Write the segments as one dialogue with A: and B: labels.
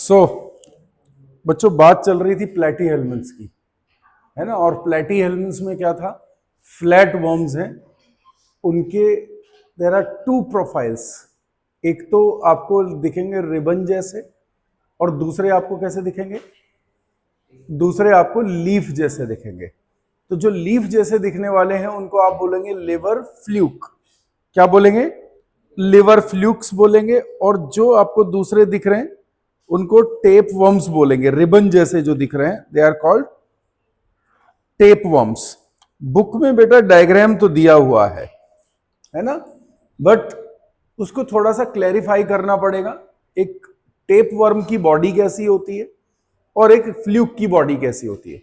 A: सो बच्चों, बात चल रही थी प्लेटीहेल्मिन्थ्स की, है ना। और प्लेटीहेल्मिन्थ्स में क्या था, फ्लैट वर्म्स हैं उनके। देयर आर टू प्रोफाइल्स, एक तो आपको दिखेंगे रिबन जैसे और दूसरे आपको कैसे दिखेंगे, दूसरे आपको लीफ जैसे दिखेंगे। तो जो लीफ जैसे दिखने वाले हैं उनको आप बोलेंगे लिवर फ्लूक। क्या बोलेंगे? लिवर फ्लूक्स बोलेंगे। और जो आपको दूसरे दिख रहे हैं उनको टेप वर्म्स बोलेंगे। रिबन जैसे जो दिख रहे हैं they are called tapeworms. Book में बेटा डायग्राम तो दिया हुआ है ना, बट उसको थोड़ा सा क्लैरिफाई करना पड़ेगा। एक टेप वर्म की बॉडी कैसी होती है और एक फ्लूक की बॉडी कैसी होती है।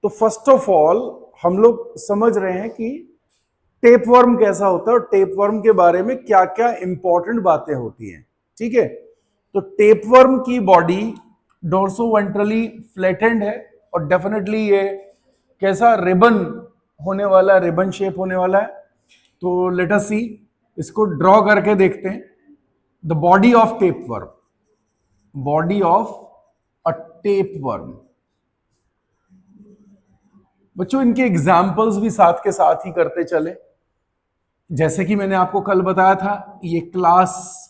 A: तो फर्स्ट ऑफ ऑल हम लोग समझ रहे हैं कि टेप वर्म कैसा होता है और टेप वर्म के बारे में क्या क्या इंपॉर्टेंट बातें होती हैं। ठीक है, तो टेप वर्म की बॉडी डोर्सोवेंट्रली फ्लैटेंड है और डेफिनेटली ये कैसा रिबन होने वाला, रिबन शेप होने वाला है। तो लेट अस सी, इसको ड्रॉ करके देखते हैं। The body of tape worm, body of a tape worm. बच्चों इनके एग्जाम्पल्स भी साथ के साथ ही करते चले। जैसे कि मैंने आपको कल बताया था, ये क्लास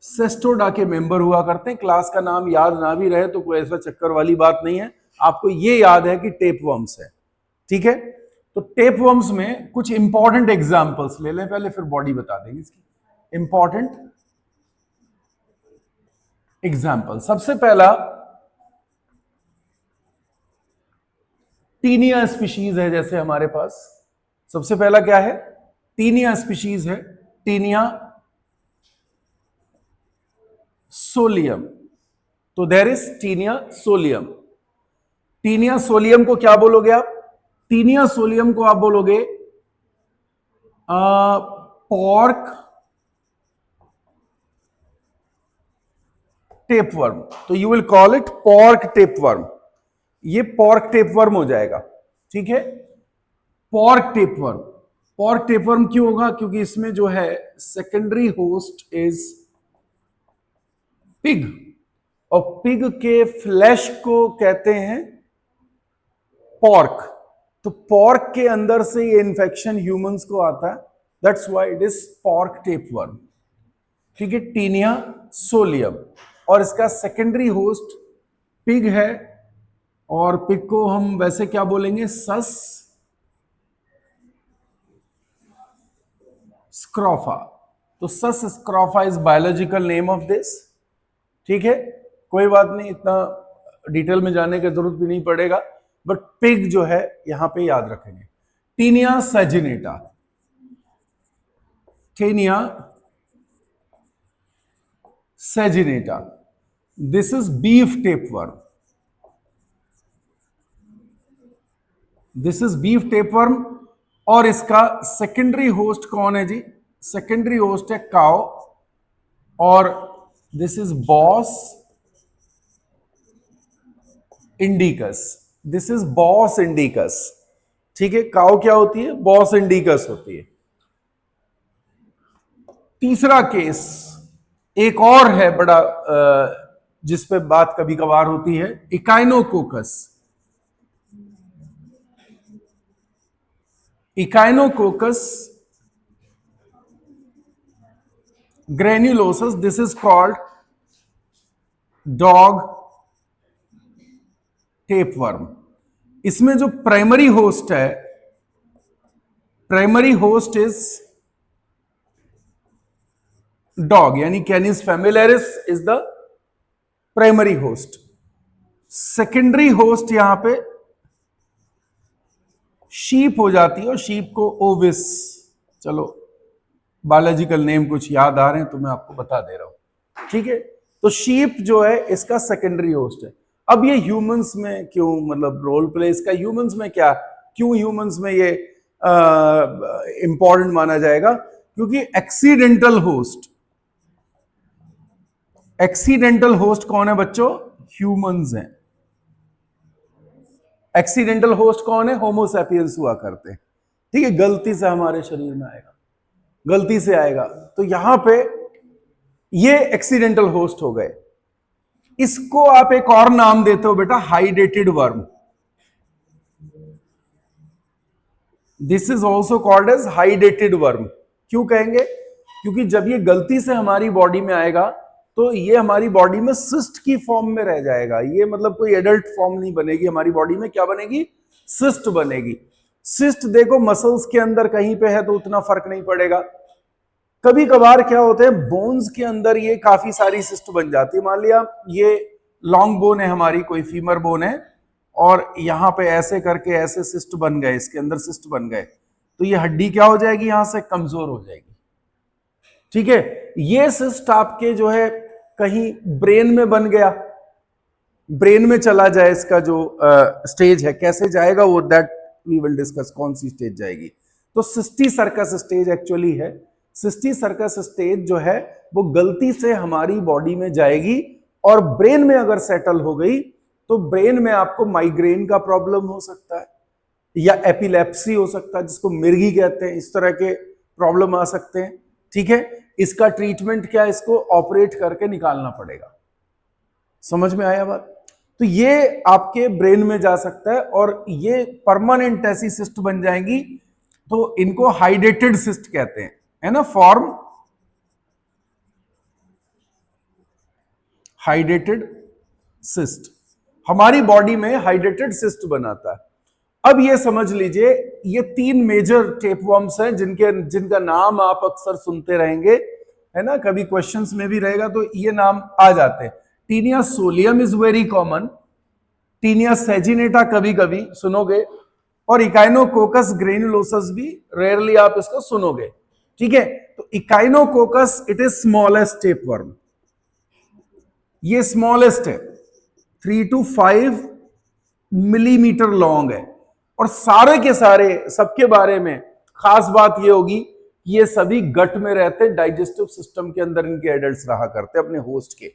A: सेस्टोडा के मेंबर हुआ करते हैं। क्लास का नाम याद ना भी रहे तो कोई ऐसा चक्कर वाली बात नहीं है, आपको ये याद है कि टेप वर्म्स है। ठीक है, तो टेप वर्म्स में कुछ इंपॉर्टेंट एग्जांपल्स ले लें पहले, फिर बॉडी बता देंगे इसकी। इंपॉर्टेंट एग्जांपल, सबसे पहला टीनिया स्पीशीज है। जैसे हमारे पास सबसे पहला क्या है, टीनिया स्पीशीज है, टीनिया सोलियम। तो there is Taenia solium. Taenia solium को क्या बोलोगे आप? टीनिया सोलियम को आप बोलोगे पॉर्क टेपवर्म। तो you will call it pork tapeworm. ये पॉर्क टेपवर्म हो जाएगा। ठीक है, पॉर्क टेपवर्म। पॉर्क टेपवर्म क्यों होगा? क्योंकि इसमें जो है सेकेंडरी होस्ट इज पिग, और पिग के फ्लैश को कहते हैं पॉर्क। तो पॉर्क के अंदर से ये इंफेक्शन ह्यूमंस को आता है, that's why it is pork tapeworm. ठीक है, टीनिया सोलियम, और इसका सेकेंडरी होस्ट पिग है। और पिग को हम वैसे क्या बोलेंगे? Sus scrofa. तो sus scrofa is biological name of this. ठीक है, कोई बात नहीं, इतना डिटेल में जाने की जरूरत भी नहीं पड़ेगा, बट पिग जो है यहां पे याद रखेंगे। Taenia saginata, Taenia saginata, this is beef tapeworm. This is beef tapeworm, और इसका सेकेंडरी होस्ट कौन है जी? सेकेंडरी होस्ट है काउ, और this is Bos indicus. This is Bos indicus. ठीक है, काउ क्या होती है? बॉस इंडिकस होती है। तीसरा केस एक और है बड़ा, जिस पे बात कभी कभार होती है, echinococcus. Echinococcus granulosus, this is called dog tapeworm. इसमें जो प्राइमरी होस्ट है, प्राइमरी होस्ट इज डॉग, यानी canis familiaris is the primary host. Secondary host यहां पे शीप हो जाती है, और शीप को ओविस, चलो बायोलॉजिकल नेम कुछ याद आ रहे हैं तो मैं आपको बता दे रहा हूं। ठीक है, तो शीप जो है इसका सेकेंडरी होस्ट है। अब ये ह्यूमंस में क्यों, मतलब रोल प्ले इसका ह्यूमंस में क्या, क्यों ह्यूमंस में ये इंपॉर्टेंट माना जाएगा? क्योंकि एक्सीडेंटल होस्ट, एक्सीडेंटल होस्ट कौन है बच्चों? ह्यूमंस हैं। एक्सीडेंटल होस्ट कौन है? होमोसैपियंस हुआ करते हैं। ठीक है, गलती से हमारे शरीर में आएगा, गलती से आएगा। तो यहां पे ये एक्सीडेंटल होस्ट हो गए। इसको आप एक और नाम देते हो बेटा, hydatid worm. This is also called as hydatid worm. क्यों कहेंगे? क्योंकि जब ये गलती से हमारी बॉडी में आएगा तो ये हमारी बॉडी में सिस्ट की फॉर्म में रह जाएगा। ये मतलब कोई एडल्ट फॉर्म नहीं बनेगी हमारी बॉडी में। क्या बनेगी? सिस्ट बनेगी। सिस्ट देखो मसल्स के अंदर कहीं पे है तो उतना फर्क नहीं पड़ेगा। कभी कभार क्या होते हैं, बोन्स के अंदर ये काफी सारी सिस्ट बन जाती है। मान लिया ये लॉन्ग बोन है हमारी, कोई फीमर बोन है, और यहां पे ऐसे करके ऐसे सिस्ट बन गए, इसके अंदर सिस्ट बन गए, तो ये हड्डी क्या हो जाएगी? यहां से कमजोर हो जाएगी। ठीक है, ये सिस्ट आपके जो है कहीं ब्रेन में बन गया, ब्रेन में चला जाए, इसका जो स्टेज है कैसे जाएगा वो दैट वी विल डिस्कस, कौन सी स्टेज जाएगी। तो सिस्टी सर्कस स्टेज एक्चुअली है। सिस्टी सर्कस स्टेज जो है वो गलती से हमारी बॉडी में जाएगी और ब्रेन में अगर सेटल हो गई तो ब्रेन में आपको माइग्रेन का प्रॉब्लम हो सकता है या एपिलेप्सी हो सकता है, जिसको मिर्गी कहते हैं। इस तरह के प्रॉब्लम आ सकते हैं। ठीक है, इसका ट्रीटमेंट क्या है? इसको ऑपरेट करके निकालना पड़ेगा। समझ में आया बात? तो ये आपके ब्रेन में जा सकता है और ये परमानेंट ऐसी सिस्ट बन जाएंगी, तो इनको हाइडेटेड सिस्ट कहते हैं, है ना, फॉर्म हाइडेटेड सिस्ट। हमारी बॉडी में हाइड्रेटेड सिस्ट बनाता है। अब ये समझ लीजिए, ये 3 मेजर टेपवर्म्स हैं जिनका नाम आप अक्सर सुनते रहेंगे, है ना, कभी क्वेश्चंस में भी रहेगा तो ये नाम आ जाते हैं। Taenia solium is very common, Taenia saginata कभी कभी सुनोगे, और इकाइनोकोकस ग्रेनुलोसस भी रेयरली आप इसको सुनोगे। ठीक है, तो Echinococcus it is smallest tapeworm, ये स्मॉलेस्ट है, 3 to 5 मिलीमीटर लॉन्ग है। और सारे के सारे सबके बारे में खास बात ये होगी, ये सभी गट में रहते, डाइजेस्टिव सिस्टम के अंदर इनके एडल्ट्स रहा करते अपने होस्ट के।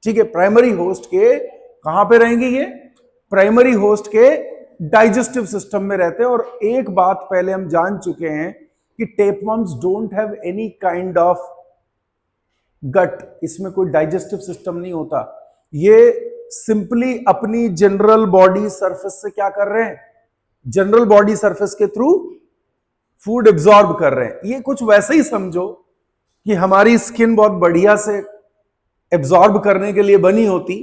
A: ठीक है, प्राइमरी होस्ट के कहां पे रहेंगे? ये प्राइमरी होस्ट के डाइजेस्टिव सिस्टम में रहते हैं। और एक बात पहले हम जान चुके हैं कि tapeworms don't have any kind of gut, इसमें कोई डाइजेस्टिव सिस्टम नहीं होता। ये सिंपली अपनी जनरल बॉडी सरफेस से क्या कर रहे हैं? जनरल बॉडी सरफेस के थ्रू फूड एब्जॉर्ब कर रहे हैं। ये कुछ वैसे ही समझो कि हमारी स्किन बहुत बढ़िया से एब्जॉर्ब करने के लिए बनी होती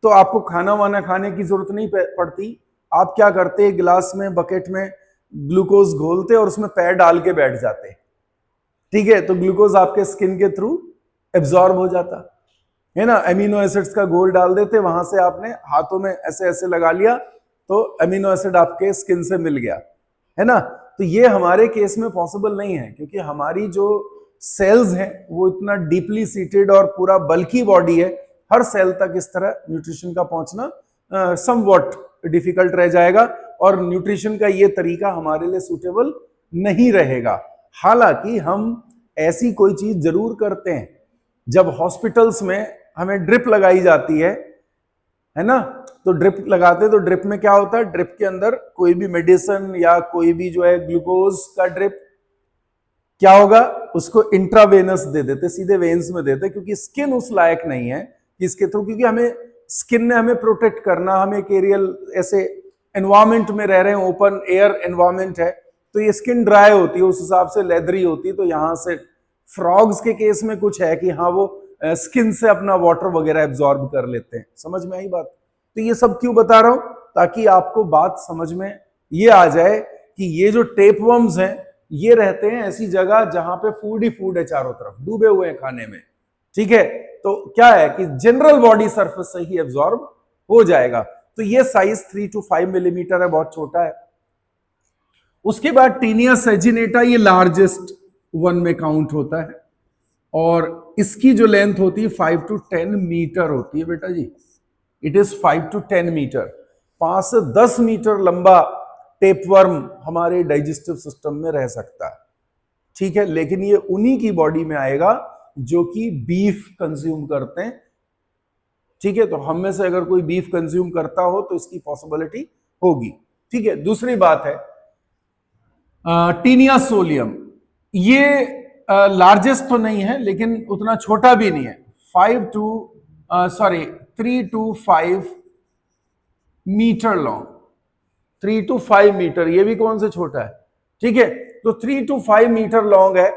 A: तो आपको खाना वाना खाने की जरूरत नहीं पड़ती। आप क्या करते? गिलास में, बकेट में ग्लूकोज घोलते और उसमें पैर डाल के बैठ जाते। ठीक है, तो ग्लूकोज आपके स्किन के थ्रू एब्जॉर्ब हो जाता है ना। अमीनो एसिड्स का घोल डाल देते, वहां से आपने हाथों में ऐसे ऐसे लगा लिया तो अमीनो एसिड आपके स्किन से मिल गया, है ना। तो ये हमारे केस में पॉसिबल नहीं है, क्योंकि हमारी जो सेल्स हैं वो इतना डीपली सीटेड और पूरा बल्की बॉडी है, हर सेल तक इस तरह न्यूट्रिशन का पहुंचना समवॉट डिफिकल्ट रह जाएगा, और न्यूट्रिशन का ये तरीका हमारे लिए सूटेबल नहीं रहेगा। हालांकि हम ऐसी कोई चीज जरूर करते हैं, जब हॉस्पिटल्स में हमें ड्रिप लगाई जाती है ना, तो ड्रिप लगाते, तो ड्रिप में क्या होता है? ड्रिप के अंदर कोई भी मेडिसिन या कोई भी जो है ग्लूकोज का ड्रिप, क्या होगा? उसको इंट्रावेनस दे देते, सीधे वेन्स में देते, क्योंकि स्किन उस लायक नहीं है इसके थ्रू, क्योंकि हमें स्किन ने हमें प्रोटेक्ट करना, हम एक एरियल ऐसे एनवायरमेंट में रह रहे हैं, ओपन एयर एनवायरमेंट है, तो ये स्किन ड्राई होती है, उस हिसाब से लेदरी होती है। तो यहां से फ्रॉग्स के केस में कुछ है कि हाँ वो स्किन से अपना वाटर वगैरह एब्जॉर्ब कर लेते हैं। समझ में आई बात? तो ये सब क्यों बता रहा हूं? ताकि आपको बात समझ में ये आ जाए कि ये जो टेपवर्म्स हैं ये रहते हैं ऐसी जगह जहां पे फूड ही फूड है, चारों तरफ डूबे हुए हैं खाने में। ठीक है, तो क्या है कि जनरल बॉडी सरफेस से ही एब्जॉर्ब हो जाएगा। तो ये साइज 3 to 5 मिलीमीटर है, बहुत छोटा है। उसके बाद टीनिया सेजिनेटा, ये लार्जेस्ट वन में काउंट होता है, और इसकी जो लेंथ होती है 5 to 10 मीटर होती है बेटा जी। इट इज 5 to 10 मीटर, 5 से 10 मीटर लंबा टेपवर्म हमारे डाइजेस्टिव सिस्टम में रह सकता है। ठीक है, लेकिन ये उन्हीं की बॉडी में आएगा जो कि बीफ कंज्यूम करते हैं। ठीक है, तो हम में से अगर कोई बीफ कंज्यूम करता हो तो इसकी पॉसिबिलिटी होगी। ठीक है, दूसरी बात है टीनिया सोलियम, ये लार्जेस्ट तो नहीं है लेकिन उतना छोटा भी नहीं है। 3 to 5 metre long, 3 to 5 metre, ये भी कौन से छोटा है, ठीक है। तो 3 to 5 मीटर लॉन्ग है,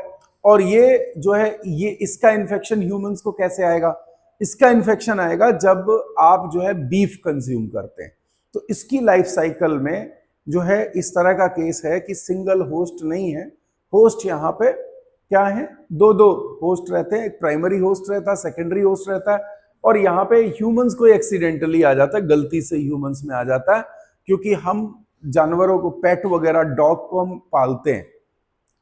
A: और ये जो है ये इसका इन्फेक्शन ह्यूमंस को कैसे आएगा, इसका इन्फेक्शन आएगा जब आप जो है बीफ कंज्यूम करते हैं। तो इसकी लाइफ साइकिल में जो है इस तरह का केस है कि सिंगल होस्ट नहीं है, होस्ट यहाँ पे क्या है, दो दो होस्ट रहते हैं, एक प्राइमरी होस्ट रहता है, सेकेंडरी होस्ट रहता है, और यहाँ पे ह्यूमंस को एक्सीडेंटली आ जाता है, गलती से ह्यूमंस में आ जाता है, क्योंकि हम जानवरों को, पेट वगैरह, डॉग को हम पालते हैं,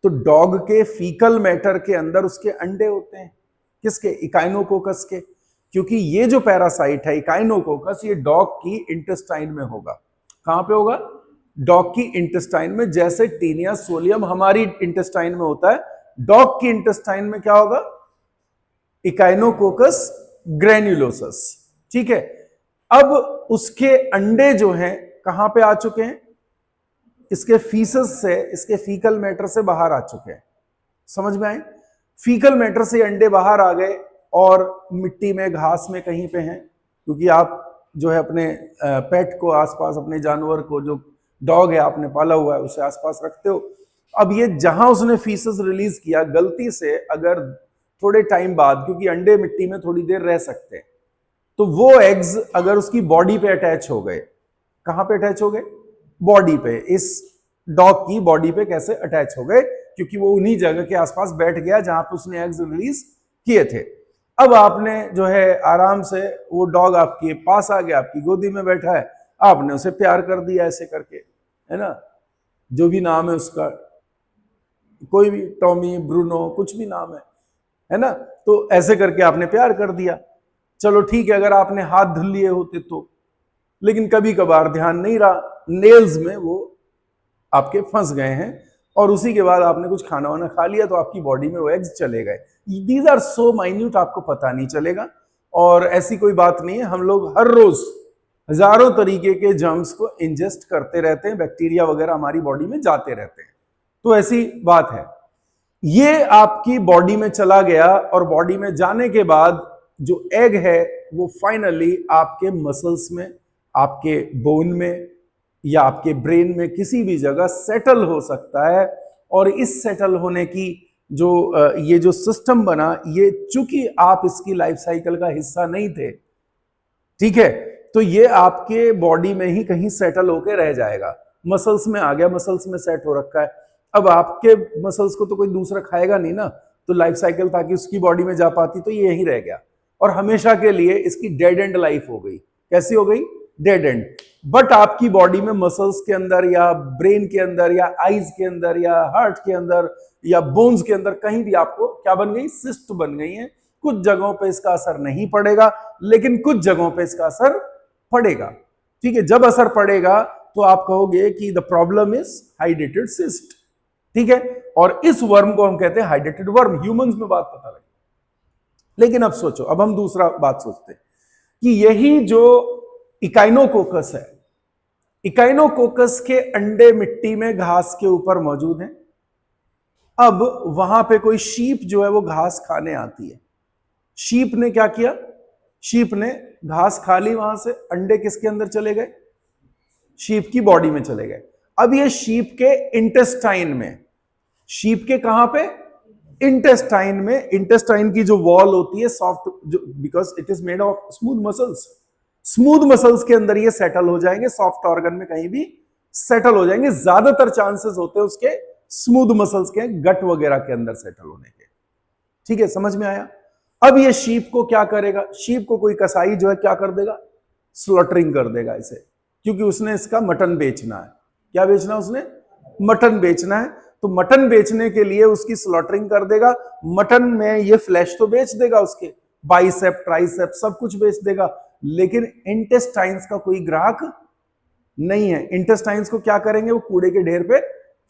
A: तो डॉग के फीकल मैटर के अंदर उसके अंडे होते हैं, किसके, इकाइनोकोकस के, क्योंकि ये जो पैरासाइट है इकाइनोकोकस, ये डॉग की इंटेस्टाइन में होगा। कहां पे होगा, डॉग की इंटेस्टाइन में, जैसे टीनिया सोलियम हमारी इंटेस्टाइन में होता है, डॉग की इंटेस्टाइन में क्या होगा, इकाइनोकोकस ग्रैन्युलोसस, ठीक है। अब उसके अंडे जो हैं कहां पे आ चुके हैं, इसके फीसस से, इसके फीकल मैटर से बाहर आ चुके हैं, समझ में आए, फीकल मैटर से अंडे बाहर आ गए और मिट्टी में, घास में कहीं पे हैं, क्योंकि आप जो है अपने पेट को आसपास, अपने जानवर को, जो डॉग है आपने पाला हुआ है, उसे आसपास रखते हो। अब ये जहां उसने फीसस रिलीज किया, गलती से अगर थोड़े टाइम बाद, क्योंकि अंडे मिट्टी में थोड़ी देर रह सकते हैं, तो वो एग्स अगर उसकी बॉडी पे अटैच हो गए, कहां पे अटैच हो गए, बॉडी पे, इस डॉग की बॉडी पे कैसे अटैच हो गए, क्योंकि वो उन्हीं जगह के आसपास बैठ गया जहां पे उसने एग्स रिलीज किए थे। अब आपने जो है आराम से, वो डॉग आपके पास आ गया, आपकी गोदी में बैठा है, आपने उसे प्यार कर दिया ऐसे करके, है ना, जो भी नाम है उसका, कोई भी, टॉमी, ब्रूनो, कुछ भी नाम है ना, तो ऐसे करके आपने प्यार कर दिया, चलो ठीक है, अगर आपने हाथ धुल लिए होते तो, लेकिन कभी कभार ध्यान नहीं रहा, नेल्स में वो आपके फंस गए हैं, और उसी के बाद आपने कुछ खाना वाना खा लिया, तो आपकी बॉडी में वो एग्स चले गए। दीज आर सो माइन्यूट, आपको पता नहीं चलेगा, और ऐसी कोई बात नहीं है, हम लोग हर रोज हजारों तरीके के जर्म्स को इंजेस्ट करते रहते हैं, बैक्टीरिया वगैरह हमारी बॉडी में जाते रहते हैं, तो ऐसी बात है। ये आपकी बॉडी में चला गया, और बॉडी में जाने के बाद जो एग है वो फाइनली आपके मसल्स में, आपके बोन में, या आपके ब्रेन में किसी भी जगह सेटल हो सकता है। और इस सेटल होने की जो ये जो सिस्टम बना, ये चूंकि आप इसकी लाइफ साइकिल का हिस्सा नहीं थे, ठीक है, तो ये आपके बॉडी में ही कहीं सेटल होके रह जाएगा, मसल्स में आ गया, मसल्स में सेट हो रखा है। अब आपके मसल्स को तो कोई दूसरा खाएगा नहीं ना, तो लाइफ साइकिल ताकि उसकी बॉडी में जा पाती, तो ये यहीं रह गया, और हमेशा के लिए इसकी डेड एंड लाइफ हो गई। कैसी हो गई, डेड एंड। बट आपकी बॉडी में मसल्स के अंदर, या ब्रेन के अंदर, या आईज के अंदर, या हार्ट के अंदर, या बोन्स के अंदर, कहीं भी आपको क्या बन गई, सिस्ट बन गई है। कुछ जगहों पे इसका असर नहीं पड़ेगा, लेकिन कुछ जगहों पे इसका असर पड़ेगा, ठीक है। जब असर पड़ेगा तो आप कहोगे कि the problem is hydrated cyst, ठीक है, और इस वर्म को हम कहते हैं हाइड्रेटेड वर्म। ह्यूमंस में बात पता लगी। लेकिन अब सोचो, अब हम दूसरा बात सोचते हैं कि यही जो इकाइनोकोकस है, इकाइनोकोकस के अंडे मिट्टी में घास के ऊपर मौजूद हैं। अब वहां पे कोई शीप जो है वो घास खाने आती है। शीप ने क्या किया, शीप ने घास खा ली, वहां से अंडे किसके अंदर चले गए, शीप की बॉडी में चले गए। अब ये शीप के इंटेस्टाइन में, शीप के कहां पे, इंटेस्टाइन में, इंटेस्टाइन की जो वॉल होती है सॉफ्ट, जो because it is made of smooth muscles, smooth muscles के अंदर ये सेटल हो जाएंगे, सॉफ्ट ऑर्गन में कहीं भी सेटल हो जाएंगे। ज्यादातर चांसेस होते हैं उसके स्मूथ मसल्स के, गट वगैरह के अंदर सेटल होने के, ठीक है, समझ में आया। अब ये शीप को क्या करेगा, शीप को कोई कसाई जो है क्या कर देगा, स्लॉटरिंग कर देगा इसे, क्योंकि उसने इसका मटन बेचना है। क्या बेचना, उसने मटन बेचना है, तो मटन बेचने के लिए उसकी स्लॉटरिंग कर देगा। मटन में ये फ्लैश तो बेच देगा, उसके बाइसेप, ट्राइसेप सब कुछ बेच देगा, लेकिन इंटेस्टाइन्स का कोई ग्राहक नहीं है। इंटेस्टाइन्स को क्या करेंगे, वो कूड़े के ढेर पे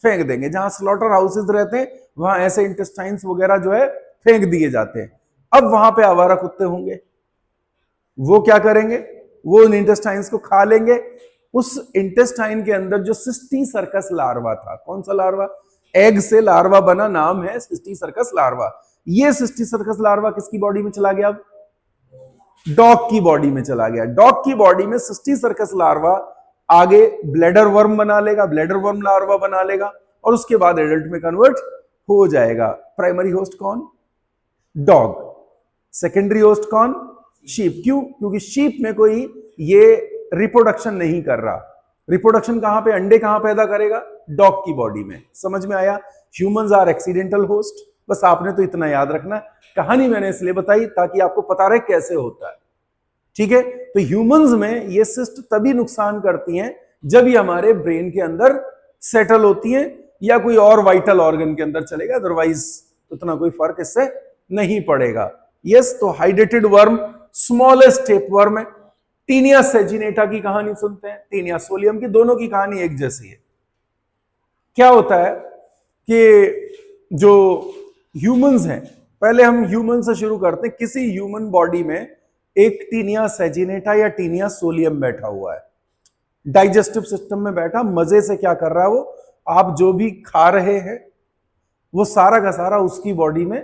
A: फेंक देंगे। जहां स्लॉटर हाउसेस रहते हैं वहां ऐसे इंटेस्टाइन्स वगैरह जो है फेंक दिए जाते हैं। अब वहां पे आवारा कुत्ते होंगे, वो क्या करेंगे, वो उन इंटेस्टाइन्स को खा लेंगे। उस इंटेस्टाइन के अंदर जो सिस्टी सर्कस लार्वा था, कौन सा लार्वा, एग से लार्वा बना, नाम है सिस्टी सर्कस लार्वा। ये सिस्टी सर्कस लार्वा किसकी बॉडी में चला गया? डॉग की बॉडी में चला गया। डॉग की बॉडी में सिस्टी सर्कस लार्वा आगे ब्लैडर वर्म बना लेगा, ब्लैडर वर्म लार्वा बना लेगा और उसके बाद एडल्ट में कन्वर्ट हो जाएगा। प्राइमरी होस्ट कौन? डॉग। सेकेंडरी होस्ट कौन? शीप। क्यों? क्योंकि शीप में कोई ये रिप्रोडक्शन नहीं कर रहा। रिप्रोडक्शन कहां पे, अंडे कहां पैदा करेगा? डॉग की बॉडी में। समझ में आया? Humans are accidental host. बस आपने तो इतना याद रखना। कहानी मैंने इसलिए बताई ताकि आपको पता रहे कैसे होता है। ठीक है? तो ह्यूमंस में ये सिस्ट तभी नुकसान करती हैं जब ये हमारे ब्रेन के अंदर सेटल होती हैं या कोई और वाइटल ऑर्गन के अंदर चलेगा, अदरवाइज उतना कोई फर्क इससे नहीं पड़ेगा। यस, तो hydrated worm smallest tape worm है। टीनिया सेजिनेटा की कहानी सुनते हैं, टीनिया सोलियम की, दोनों की कहानी एक जैसी है। क्या होता है कि जो ह्यूमंस हैं, पहले हम ह्यूमन से शुरू करते हैं। किसी ह्यूमन बॉडी में एक टीनिया सेजिनेटा या टीनिया सोलियम बैठा हुआ है, डाइजेस्टिव सिस्टम में बैठा। मजे से क्या कर रहा है वो? आप जो भी खा रहे हैं वो सारा का सारा उसकी बॉडी में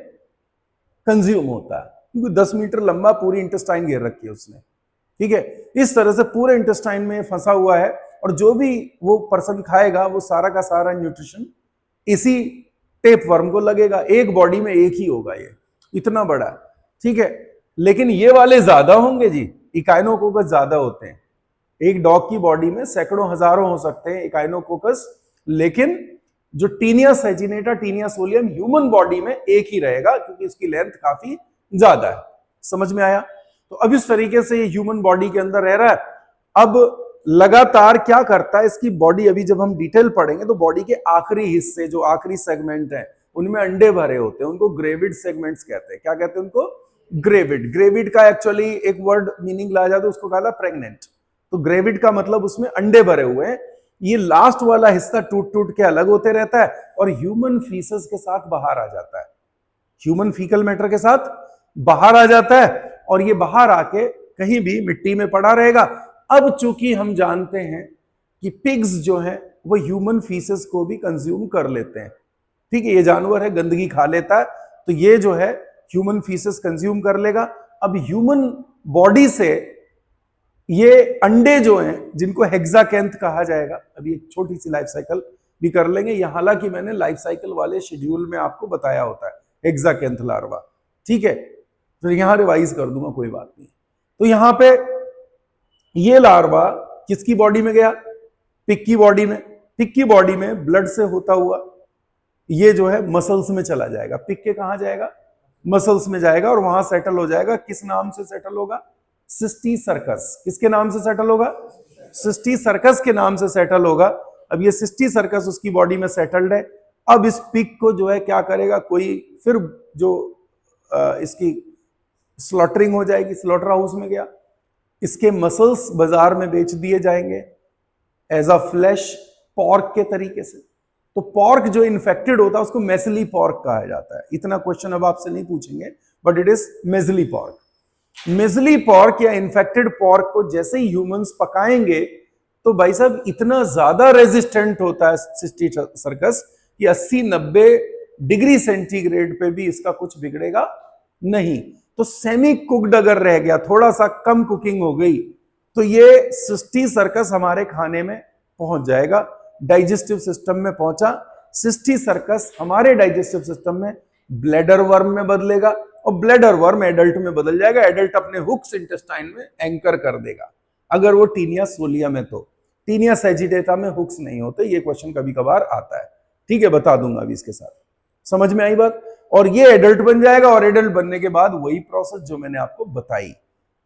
A: कंज्यूम होता है, क्योंकि 10 मीटर लंबा पूरी इंटेस्टाइन घेर रखी है उसने। ठीक है? इस तरह से पूरे इंटेस्टाइन में फंसा हुआ है और जो भी वो पर्सन खाएगा वो सारा का सारा न्यूट्रिशन इसी टेप वर्म को लगेगा। एक बॉडी में एक ही होगा, ये इतना बड़ा। ठीक है? लेकिन ये वाले ज्यादा होंगे जी, इकाइनोकोकस ज्यादा होते हैं। एक डॉग की बॉडी में सैकड़ों हजारों हो सकते हैं इकाइनोकोकस, लेकिन जो Taenia saginata Taenia solium human body में एक ही रहेगा, क्योंकि इसकी लेंथ काफी ज्यादा है। समझ में आया? तो अब इस तरीके से ये ह्यूमन बॉडी के अंदर रह रहा है। अब लगातार क्या करता है इसकी बॉडी, अभी जब हम डिटेल पढ़ेंगे तो बॉडी के आखिरी हिस्से, जो आखिरी सेगमेंट है, उनमें अंडे भरे होते हैं। उनको ग्रेविड सेगमेंट्स कहते हैं। क्या कहते हैं उनको? ग्रेविड। ग्रेविड का एक्चुअली एक वर्ड मीनिंग लाया जाता है, उसको कहा था प्रेग्नेंट। तो ग्रेविड का मतलब उसमें अंडे भरे हुए हैं। ये लास्ट वाला हिस्सा टूट टूट के अलग होते रहता है और ह्यूमन फीसस के साथ बाहर आ जाता है। ह्यूमन फीकल मैटर के साथ बाहर आ जाता है और ये बाहर आके कहीं भी मिट्टी में पड़ा रहेगा। अब चूंकि हम जानते हैं कि पिग्स जो है वो ह्यूमन फीसस को भी कंज्यूम कर लेते हैं। ठीक है? ये जानवर है, गंदगी खा लेता है, तो ये जो है ह्यूमन फीसस कंज्यूम कर लेगा। अब ह्यूमन बॉडी से ये अंडे जो हैं, जिनको हेक्साकैंथ कहा जाएगा, अभी एक छोटी सी लाइफ साइकिल भी कर लेंगे। ये हालांकि मैंने लाइफ साइकिल वाले शेड्यूल में आपको बताया होता है, हेक्साकैंथ लार्वा। ठीक है? तो यहां रिवाइज कर दूंगा, कोई बात नहीं। तो यहां पे ये लार्वा किसकी बॉडी में गया? पिग की बॉडी में। पिग की बॉडी में ब्लड से होता हुआ ये जो है मसल्स में चला जाएगा। पिग के कहां जाएगा? मसल्स में जाएगा और वहां सेटल हो जाएगा। किस नाम से सेटल होगा? Cysticercus. किसके नाम से सेटल होगा? सिस्टी सर्कस के नाम से सेटल होगा। अब ये सिस्टी सर्कस उसकी बॉडी में सेटल्ड है। अब इस पिग को जो है क्या करेगा, कोई फिर जो इसकी स्लॉटरिंग हो जाएगी, स्लॉटर हाउस में गया, इसके मसल्स बाजार में बेच दिए जाएंगे एज अ फ्लैश, पॉर्क के तरीके से। तो पॉर्क जो इन्फेक्टेड होता है उसको मेसली पॉर्क कहा जाता है। इतना क्वेश्चन अब आपसे नहीं पूछेंगे, but it is measly pork. Measly pork या इन्फेक्टेड पॉर्क को जैसे ही ह्यूमंस पकाएंगे तो भाई साहब इतना ज्यादा रेजिस्टेंट होता है सिस्टी सर्कस कि 80-90 डिग्री सेंटीग्रेड पे भी इसका कुछ बिगड़ेगा नहीं। तो सेमी कुक्ड अगर रह गया, थोड़ा सा कम कुकिंग हो गई, तो ये सिस्टी सर्कस हमारे खाने में पहुंच जाएगा, डाइजेस्टिव सिस्टम में पहुंचा। सिस्टी सर्कस हमारे डाइजेस्टिव सिस्टम में ब्लैडर वर्म में बदलेगा और ब्लैडर वर्म एडल्ट में बदल जाएगा। एडल्ट अपने हुक्स इंटेस्टाइन में एंकर कर देगा। अगर वो टीनिया सोलियम है तो। टीनिया सेजिटेटा में हुक्स नहीं होते। ये क्वेश्चन कभी कभार आता है। ठीक है? बता दूंगा अभी इसके साथ। समझ में आई बात? और ये एडल्ट बन जाएगा और एडल्ट बनने के बाद वही प्रोसेस जो मैंने आपको बताई।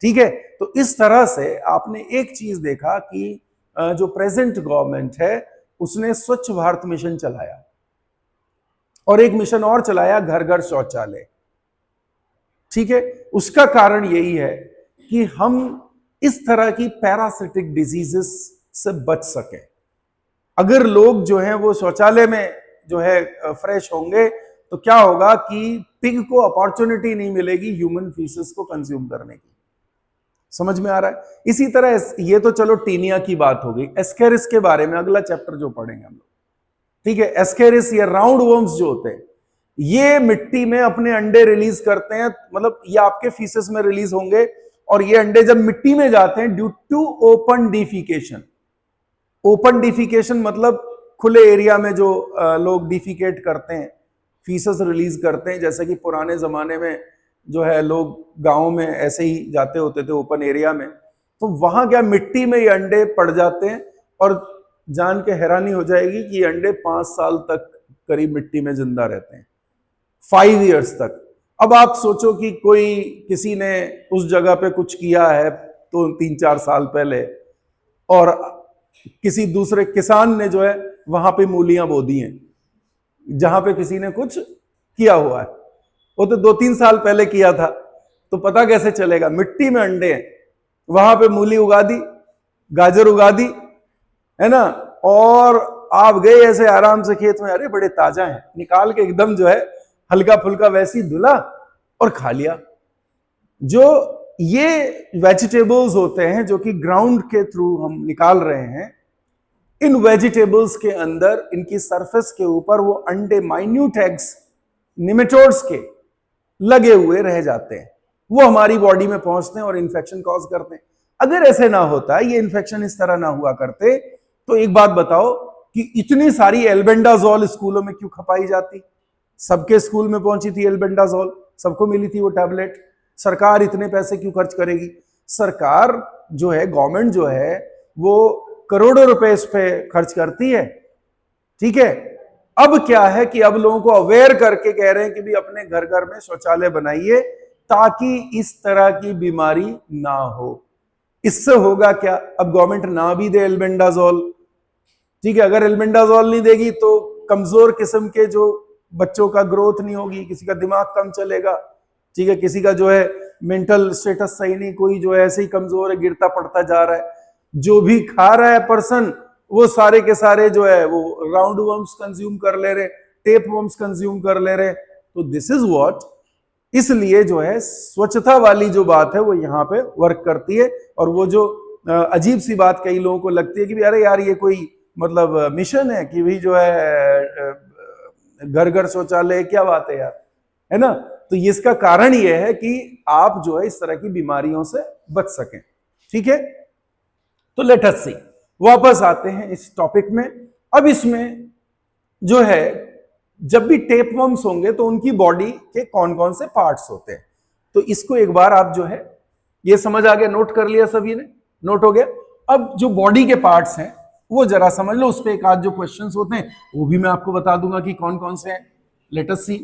A: ठीक है? तो इस तरह से आपने एक चीज देखा कि जो प्रेजेंट गवर्नमेंट है उसने स्वच्छ भारत मिशन चलाया और एक मिशन और चलाया, घर घर शौचालय। ठीक है? उसका कारण यही है कि हम इस तरह की पैरासिटिक डिजीजेस से बच सके। अगर लोग जो हैं वो शौचालय में जो है फ्रेश होंगे तो क्या होगा कि पिग को अपॉर्चुनिटी नहीं मिलेगी ह्यूमन फीसेस को कंज्यूम करने की। समझ में आ रहा है? इसी तरह ये तो चलो टीनिया की बात हो गई। एस्केरिस के बारे में अगला चैप्टर जो पढ़ेंगे हम लोग, ठीक है, एस्केरिस या राउंड वर्म्स जो होते हैं ये मिट्टी में अपने अंडे रिलीज करते हैं, मतलब ये आपके फीसेस में रिलीज होंगे और ये अंडे जब मिट्टी में जाते हैं due to open defecation. Open defecation मतलब खुले एरिया में जो लोग डिफिकेट करते हैं, फीसेस रिलीज करते हैं, जैसे कि पुराने जमाने में जो है लोग गांव में ऐसे ही जाते होते थे ओपन एरिया में, तो वहां क्या मिट्टी में ये अंडे पड़ जाते हैं और जान के हैरानी हो जाएगी कि ये अंडे 5 साल तक करीब मिट्टी में जिंदा रहते हैं, 5 इयर्स तक। अब आप सोचो कि कोई किसी ने उस जगह पे कुछ किया है तो 3-4 साल पहले, और किसी दूसरे किसान ने जो है वहां पे मूलियां बो दी हैं जहां पे किसी ने कुछ किया हुआ है, वो तो 2-3 साल पहले किया था, तो पता कैसे चलेगा? मिट्टी में अंडे हैं, वहां पे मूली उगा दी, गाजर उगा दी, है ना, और आप गए ऐसे आराम से खेत में, अरे बड़े ताजा हैं, निकाल के एकदम जो है हल्का फुल्का वैसी धुला और खा लिया। जो ये वेजिटेबल्स होते हैं जो कि ग्राउंड के थ्रू हम निकाल रहे हैं, इन वेजिटेबल्स के अंदर इनकी सरफेस के ऊपर वो अंडे, माइन्यूट एग्स, निमेटोड्स के लगे हुए रह जाते हैं, वो हमारी बॉडी में पहुंचते हैं और इन्फेक्शन कॉज करते हैं। अगर ऐसे ना होता, ये इन्फेक्शन इस तरह ना हुआ करते, तो एक बात बताओ कि इतनी सारी एल्बेंडाजोल स्कूलों में क्यों खपाई जाती? सबके स्कूल में पहुंची थी एल्बेंडाजोल, सबको मिली थी वो टैबलेट, सरकार इतने पैसे क्यों खर्च करेगी? सरकार जो है, गवर्नमेंट जो है, वो करोड़ों रुपए इस पे खर्च करती है, ठीक है। अब क्या है कि अब लोगों को अवेयर करके कह रहे हैं कि भी अपने घर घर में शौचालय बनाइए ताकि इस तरह की बीमारी ना हो। इससे होगा क्या? अब गवर्नमेंट ना भी दे एल्बेंडाजोल, ठीक है, अगर एल्बेंडाजोल नहीं देगी तो कमजोर किस्म के जो बच्चों का ग्रोथ नहीं होगी, किसी का दिमाग कम चलेगा, ठीक है, किसी का जो है मेंटल स्टेटस सही नहीं, कोई जो है ऐसे ही कमजोर है, गिरता पड़ता जा रहा है। जो भी खा रहा है पर्सन, वो सारे के सारे जो है वो राउंड वर्म्स कंज्यूम कर ले रहे, टेप वर्म्स कंज्यूम कर ले रहे। तो दिस इज व्हाट, इसलिए जो है स्वच्छता वाली जो बात है वो यहाँ पे वर्क करती है। और वो जो अजीब सी बात कई लोगों को लगती है कि अरे यार ये कोई मतलब मिशन है कि भी जो है घर घर शौचालय, क्या बात है यार, है ना। तो इसका कारण ये है कि आप जो है इस तरह की बीमारियों से बच सकें, ठीक है। तो लेट अस सी, वापस आते हैं इस टॉपिक में। अब इसमें जो है जब भी टेप वर्म्स होंगे तो उनकी बॉडी के कौन कौन से पार्ट्स होते हैं, तो इसको एक बार आप जो है ये समझ आ गया, नोट कर लिया सभी ने, नोट हो गया। अब जो बॉडी के पार्ट्स हैं वो जरा समझ लो, उस पर एक आध जो क्वेश्चंस होते हैं वो भी मैं आपको बता दूंगा कि कौन कौन से हैं। Late us see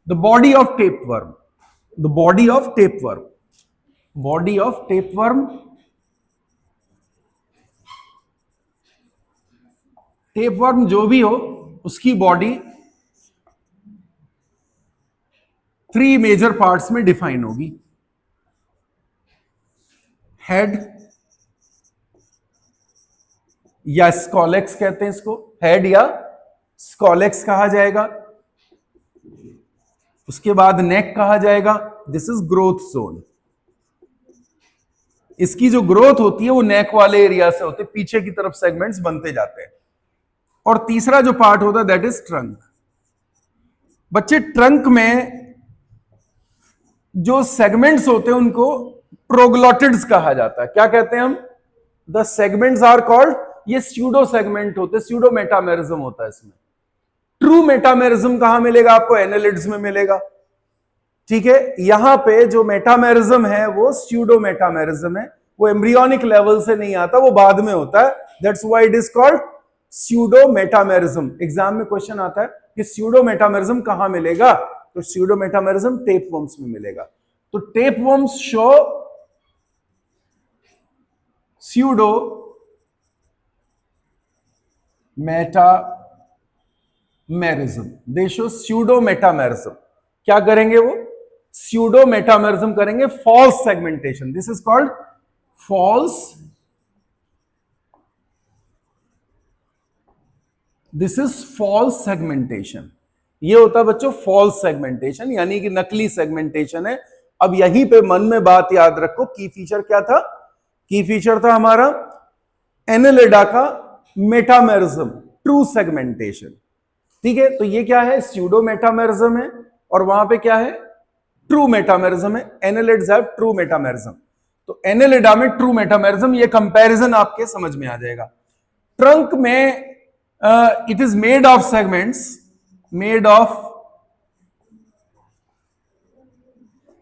A: the body of tape worm, the body of tape worm, body of tape worm. Tape worm जो भी हो उसकी बॉडी 3 मेजर पार्ट्स में डिफाइन होगी। हेड या स्कॉलेक्स कहते हैं इसको, हेड या स्कॉलेक्स कहा जाएगा। उसके बाद नेक कहा जाएगा, दिस इज ग्रोथ जोन। इसकी जो ग्रोथ होती है वो नेक वाले एरिया से होते, पीछे की तरफ सेगमेंट्स बनते जाते हैं। और तीसरा जो पार्ट होता है दैट इज ट्रंक। बच्चे ट्रंक में जो सेगमेंट्स होते हैं उनको प्रोग्लोटिड्स कहा जाता है। क्या कहते हैं हम? द सेगमेंट्स आर कॉल्ड, ये स्यूडो सेगमेंट होते हैं, स्यूडो मेटामेरिज्म होता है इसमें। ट्रू मेटामेरिज्म कहां मिलेगा आपको? एनालिड्स में मिलेगा, ठीक है। यहां पे जो मेटामेरिज्म है वो स्यूडो मेटामेरिज्म है, वो एम्ब्रियोनिक लेवल से नहीं आता, वो बाद में होता है, that's why it is called pseudo metamerism. Exam में क्वेश्चन आता है कि स्यूडो मेटामेरिज्म कहां मिलेगा, तो स्यूडो मेटामेरिज्म टेप वर्म्स में मिलेगा। तो tapeworms show pseudo metamerism, they show pseudo metamerism. क्या करेंगे वो? स्यूडो मेटामेरिज्म करेंगे, false segmentation, this is called false, this is false segmentation. ये होता है बच्चों फॉल्स सेगमेंटेशन, यानी कि नकली सेगमेंटेशन है। अब यहीं पे मन में बात याद रखो, की फीचर क्या था? की फीचर था हमारा एनेलिडा का मेटामेरिज्म, ट्रू सेगमेंटेशन। ठीक है, तो ये क्या है, स्यूडो मेटामेरिज्म है, और वहां पे क्या है, ट्रू मेटामेरिज्म है। Annelids have true metamerism. तो एनेलिडा में ट्रू मेटामेरिज्म, ये कंपैरिजन आपके समझ में आ जाएगा। ट्रंक में it is made of segments, made of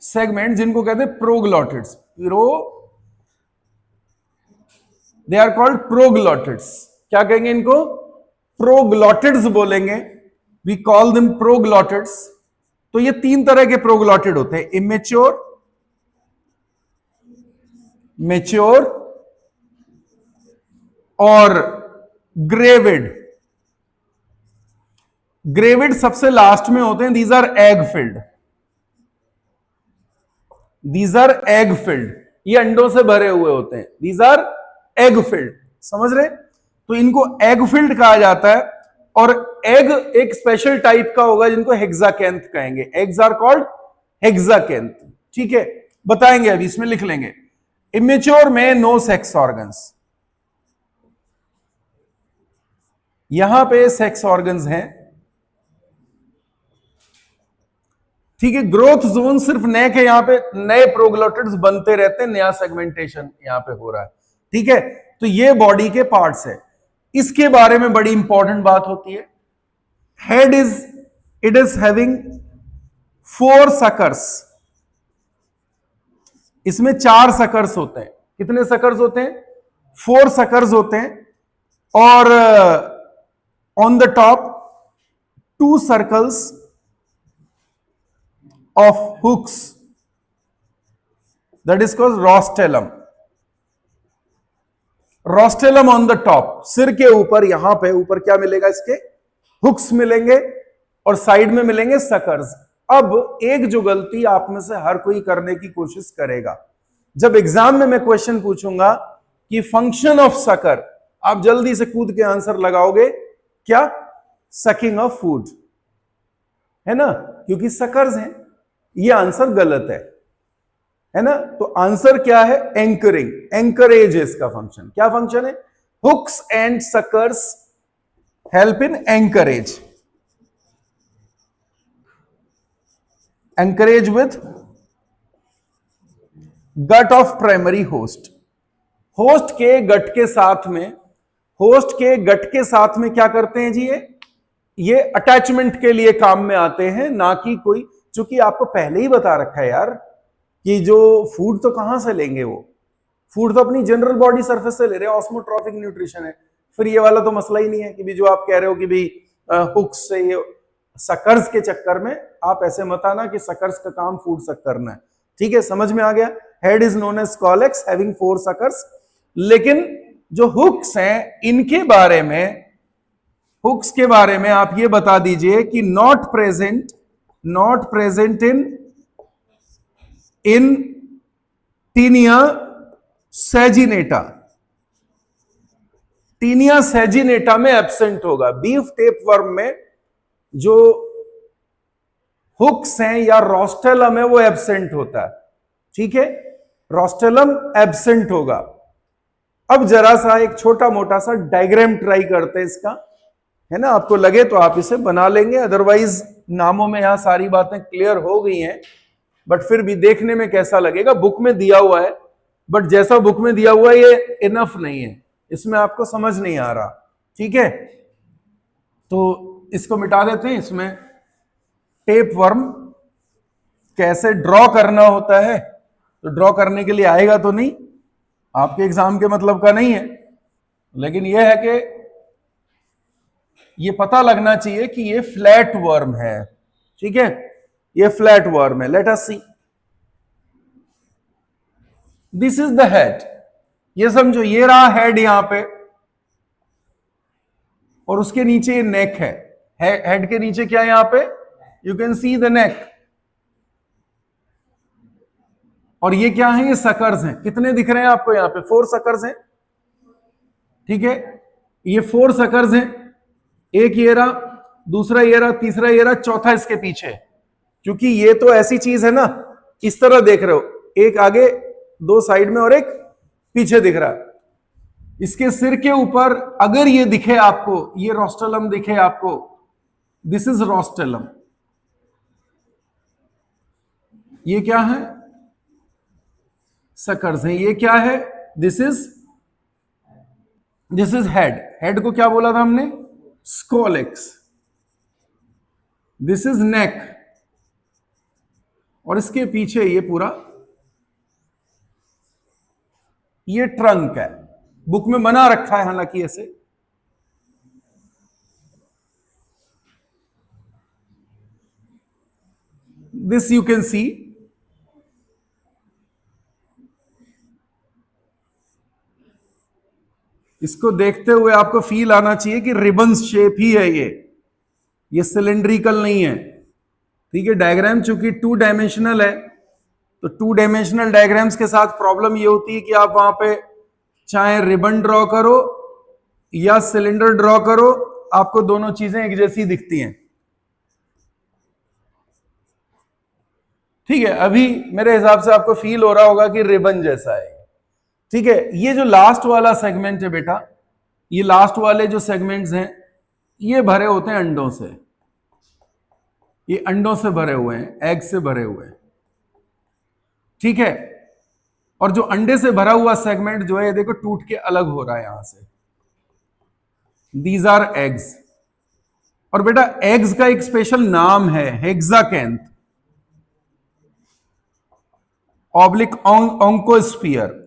A: segment, जिनको कहते हैं proglottids. They are called proglottids. क्या कहेंगे इनको, प्रोग्लॉटिड्स बोलेंगे। We call them proglottids. तो ये तीन तरह के प्रोग्लॉटिड होते हैं, इमेच्योर, मेच्योर और ग्रेविड। ग्रेविड सबसे लास्ट में होते हैं। These are egg filled, these are egg filled, ये अंडों से भरे हुए होते हैं। दीज आर एग फिल्ड, समझ रहे, तो इनको एग फिल्ड कहा जाता है। और एग एक स्पेशल टाइप का होगा जिनको हेक्साकेंथ कहेंगे। Eggs are called hexacanth. ठीक है, बताएंगे अभी, इसमें लिख लेंगे। इमेच्योर में नो सेक्स ऑर्गन्स, यहां पे सेक्स ऑर्गन्स हैं। ठीक है, ग्रोथ जोन सिर्फ नेक है, यहां पे नए प्रोग्लोटिड्स बनते रहते हैं, नया सेगमेंटेशन यहां पे हो रहा है। ठीक है, तो ये बॉडी के पार्ट्स है। इसके बारे में बड़ी इंपॉर्टेंट बात होती है। Head it is having 4 suckers, इसमें 4 सकर्स होते हैं। कितने सकर्स होते हैं, 4 सकर्स होते हैं। और on the top 2 circles of hooks, that is called rostellum. rostellum on the top, सिर के ऊपर, यहां पे ऊपर क्या मिलेगा, इसके हुक्स मिलेंगे और साइड में मिलेंगे सकर्स। अब एक जो गलती आप में से हर कोई करने की कोशिश करेगा, जब एग्जाम में मैं क्वेश्चन पूछूंगा कि फंक्शन ऑफ सकर, आप जल्दी से कूद के आंसर लगाओगे क्या, सकिंग ऑफ फूड, है ना, क्योंकि सकर्स हैं। ये आंसर गलत है ना। तो आंसर क्या है, एंकरिंग, एंकरेज है इसका फंक्शन। क्या फंक्शन है, hooks and suckers help in anchorage, anchorage with gut of primary host. Host के गट के साथ में, होस्ट के गट के साथ में क्या करते हैं जी, ये अटैचमेंट के लिए काम में आते हैं, ना कि कोई, चूंकि आपको पहले ही बता रखा है यार कि जो फूड तो कहां से लेंगे, वो फूड तो अपनी जनरल बॉडी सरफेस से ले रहे हैं, ऑस्मोट्रॉफिक न्यूट्रिशन है। फिर ये वाला तो मसला ही नहीं है कि भी जो आप कह रहे हो कि भी हुक्स से, ये सकर्स के चक्कर में आप ऐसे मत आना कि सकर्स का काम फूड सक करना है। ठीक है, समझ में आ गया। Head is known as scolex having 4 suckers. लेकिन जो हुक्स हैं, इनके बारे में, हुक्स के बारे में आप ये बता दीजिए कि not present in Taenia saginata, Taenia saginata में एब्सेंट होगा। बीफ टेपवर्म में जो हुक्स हैं या रोस्टेलम है वो एब्सेंट होता है। ठीक है, रोस्टेलम एब्सेंट होगा। अब जरा सा एक छोटा मोटा सा डायग्राम ट्राई करते हैं इसका, है ना। आपको लगे तो आप इसे बना लेंगे, अदरवाइज नामों में यहां सारी बातें क्लियर हो गई हैं, बट फिर भी देखने में कैसा लगेगा, बुक में दिया हुआ है, बट जैसा बुक में दिया हुआ है ये इनफ नहीं है, इसमें आपको समझ नहीं आ रहा। ठीक है, तो इसको मिटा देते हैं। इसमें टेप वर्म कैसे ड्रॉ करना होता है, तो ड्रॉ करने के लिए आएगा तो नहीं, आपके एग्जाम के मतलब का नहीं है, लेकिन यह है कि ये पता लगना चाहिए कि ये फ्लैट वर्म है। ठीक है, ये फ्लैट वर्म है। Let us see, this is the head. ये समझो, ये रहा हेड यहां पे, और उसके नीचे ये नेक है। हेड के नीचे क्या है यहां पे, you can see the neck. और ये क्या है, ये सकर्स हैं। कितने दिख रहे हैं आपको यहां पे, 4 सकर्स हैं। ठीक है, ये 4 सकर्स हैं। एक ये रहा, दूसरा ये रहा, तीसरा ये रहा, चौथा इसके पीछे। क्योंकि ये तो ऐसी चीज है ना, इस तरह देख रहे हो, एक आगे, 2 साइड में और एक पीछे दिख रहा है। इसके सिर के ऊपर अगर ये दिखे आपको, ये रोस्टेलम दिखे आपको, दिस इज रोस्टेलम। ये क्या है? सकर्स हैं। ये क्या है? This is head. हेड को क्या बोला था हमने? स्कोलेक्स। दिस इज नेक, और इसके पीछे ये पूरा ये ट्रंक है। बुक में बना रखा है हालांकि ऐसे। दिस यू कैन सी। इसको देखते हुए आपको फील आना चाहिए कि रिबन्स शेप ही है ये सिलेंड्रिकल नहीं है। ठीक है, डायग्राम चूंकि 2 डायमेंशनल है, तो 2 डायमेंशनल डायग्राम्स के साथ प्रॉब्लम ये होती है कि आप वहां पे चाहे रिबन ड्रॉ करो या सिलेंडर ड्रॉ करो, आपको दोनों चीजें एक जैसी दिखती हैं। ठीक है, अभी मेरे हिसाब से आपको फील हो रहा होगा कि रिबन जैसा है। ठीक है, ये जो लास्ट वाला सेगमेंट है बेटा, ये लास्ट वाले जो सेगमेंट्स हैं ये भरे होते हैं अंडों से। ये अंडों से भरे हुए हैं, एग से भरे हुए हैं। ठीक है, और जो अंडे से भरा हुआ सेगमेंट जो है देखो टूट के अलग हो रहा है यहां से। These are eggs. और बेटा एग्स का एक स्पेशल नाम है, हेक्साकैंथ ऑब्लिक ऑन्कोस्फियर।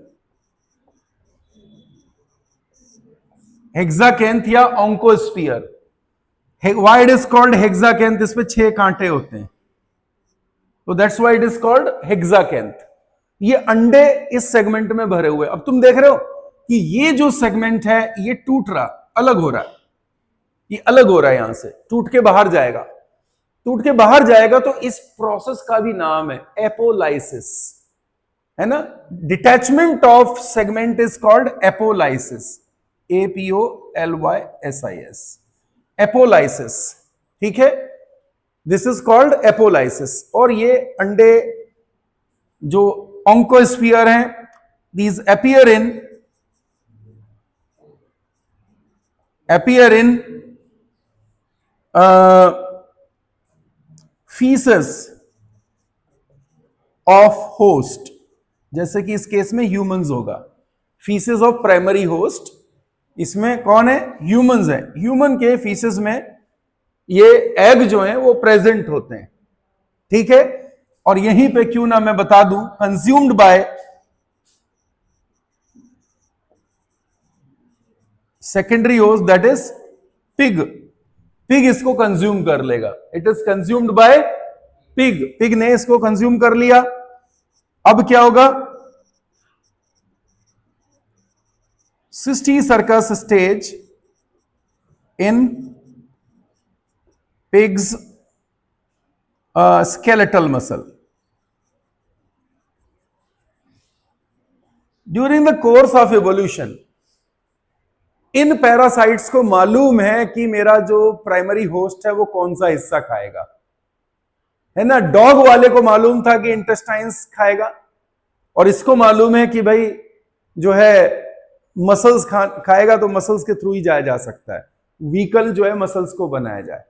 A: हेक्साकैंथ या oncosphere. Why it is called hexacanth? इसमें 6 कांटे होते हैं, तो that's why it is called hexacanth. ये अंडे इस सेगमेंट में भरे हुए। अब तुम देख रहे हो कि ये जो सेगमेंट है ये टूट रहा, अलग हो रहा है। ये अलग हो रहा है, यहां से टूट के बाहर जाएगा। टूट के बाहर जाएगा तो इस प्रोसेस का भी नाम है एपोलाइसिस, है ना। Detachment of segment is called apolysis. APOLYSIS, apolysis. ठीक है, दिस इज कॉल्ड एपोलाइसिस। और ये अंडे जो ऑन्कोस्फियर हैं, these appear in faeces of host. जैसे कि इस केस में ह्यूमंस होगा, फीसेस ऑफ प्राइमरी होस्ट। इसमें कौन है? ह्यूमंस है। ह्यूमन के फीसेस में ये एग जो है वो प्रेजेंट होते हैं। ठीक है, और यहीं पे क्यों ना मैं बता दूं, consumed by secondary host, that is pig. Pig इसको कंज्यूम कर लेगा। It is consumed by pig. Pig ने इसको कंज्यूम कर लिया। अब क्या होगा? Cysticercus stage in pigs skeletal muscle. During the course of evolution, इन पैरासाइट्स को मालूम है कि मेरा जो प्राइमरी होस्ट है वो कौन सा हिस्सा खाएगा, है ना। डॉग वाले को मालूम था कि इंटेस्टाइन्स खाएगा, और इसको मालूम है कि भाई जो है मसल्स खाएगा, तो मसल्स के थ्रू ही जाया जा सकता है। व्हीकल जो है मसल्स को बनाया जाए,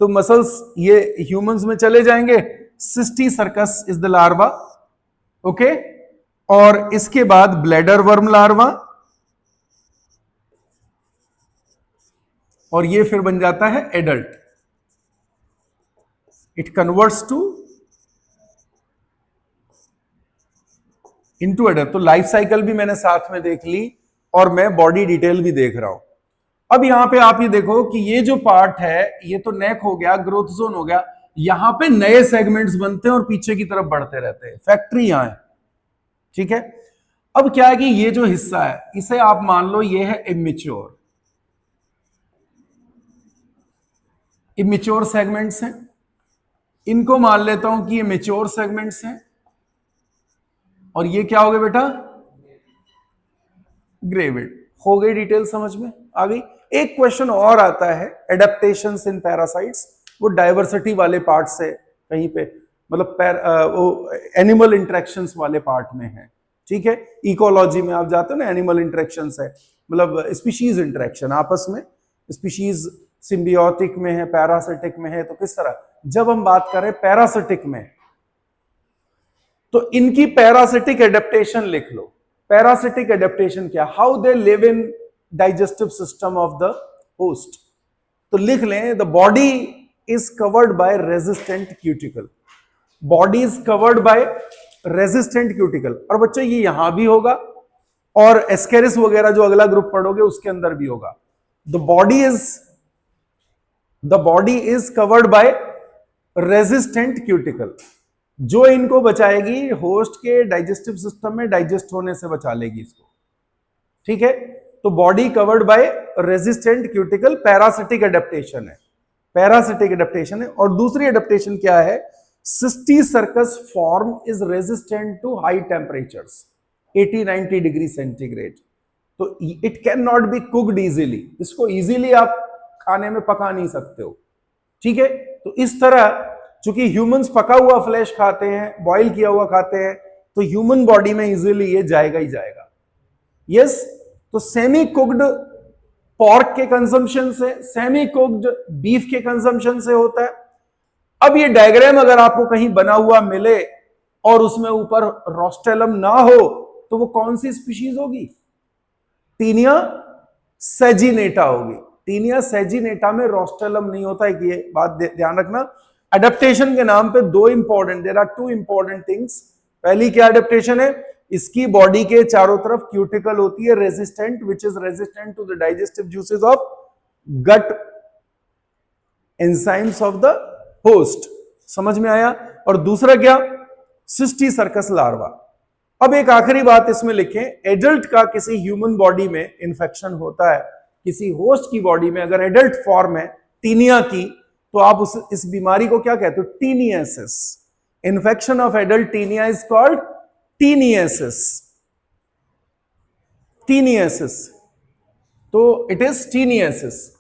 A: तो मसल्स ये ह्यूमंस में चले जाएंगे। Cysticercus is the larva, okay. और इसके बाद ब्लैडर वर्म लार्वा, और ये फिर बन जाता है adult. It converts into adult. तो लाइफ साइकिल भी मैंने साथ में देख ली, और मैं बॉडी डिटेल भी देख रहा हूं। अब यहां पे आप ये देखो कि ये जो पार्ट है ये तो नेक हो गया, ग्रोथ जोन हो गया। यहां पे नए सेगमेंट्स बनते हैं और पीछे की तरफ बढ़ते रहते हैं। फैक्ट्री यहां है, ठीक है। अब क्या है कि ये जो हिस्सा है इसे आप मान लो ये है इमेच्योर। इमेच्योर सेगमेंट्स हैं, इनको मान लेता हूं कि ये मेच्योर सेगमेंट्स हैं। और ये क्या हो गए बेटा? ग्रेविड। हो गई डिटेल समझ में आ गई। एक क्वेश्चन और आता है एडेप्टेशंस इन पैरासाइट्स, वो डाइवर्सिटी वाले पार्ट से कहीं पे, मतलब वो एनिमल इंटरेक्शंस वाले पार्ट में है। ठीक है, इकोलॉजी में आप जाते हो ना, एनिमल इंटरेक्शंस है, मतलब स्पीशीज इंटरेक्शन आपस में, स्पीशीज सिम्बियोटिक में है, पैरासिटिक में है, तो किस तरह। जब हम बात करें पैरासिटिक में, तो इनकी पैरासिटिक एडेप्टेशन लिख लो। पैरासिटिक एडेप्टेशन क्या, how they live in digestive system of the host. तो लिख लें, the body is covered by resistant cuticle. Body is covered by resistant cuticle. और बच्चों ये यहां भी होगा और एस्केरिस वगैरह जो अगला ग्रुप पढ़ोगे उसके अंदर भी होगा। The body is covered by resistant cuticle, जो इनको बचाएगी होस्ट के डाइजेस्टिव सिस्टम में डाइजेस्ट होने से बचा लेगी इसको। ठीक है, तो body covered by resistant cuticle parasitic adaptation है, पैरासिटिक एडेप्टेशन है। और दूसरी एडेप्टेशन क्या है, cysticercus form is resistant to high temperatures 80-90 degree centigrade. तो it can not be cooked easily, इसको इजीली आप खाने में पका नहीं सकते हो। ठीक है, तो इस तरह चूंकि ह्यूमंस पका हुआ फ्लैश खाते हैं, बॉईल किया हुआ खाते हैं, तो ह्यूमन बॉडी में इजीली ये जाएगा ही जाएगा। यस, तो सेमी कुक्ड पॉर्क के कंजम्पशन से, सेमी कुक्ड बीफ के कंजम्पशन से होता है। अब ये डायग्राम अगर आपको कहीं बना हुआ मिले और उसमें ऊपर रोस्टेलम ना हो, तो वो कौन सी स्पीशीज होगी, टीनिया सेजिनेटा होगी। टीनिया सेजिनेटा में रोस्टेलम नहीं होता है, ये बात ध्यान रखना। एडेप्टेशन के नाम पे दो important, there are two important things. पहली क्या एडेप्टेशन है, इसकी बॉडी के चारों तरफ क्यूटिकल होती है resistant, which is resistant to the digestive juices of gut enzymes of the host. समझ में आया। और दूसरा क्या, सिस्टीसर्कस लार्वा। अब एक आखिरी बात इसमें लिखें, एडल्ट का किसी ह्यूमन बॉडी में इंफेक्शन होता है, किसी होस्ट की बॉडी में अगर एडल्ट फॉर्म है टीनिया की, तो आप इस बीमारी को क्या कहते हो, taeniasis. Infection of adult taenia is called taeniasis. Taeniasis, तो it is taeniasis,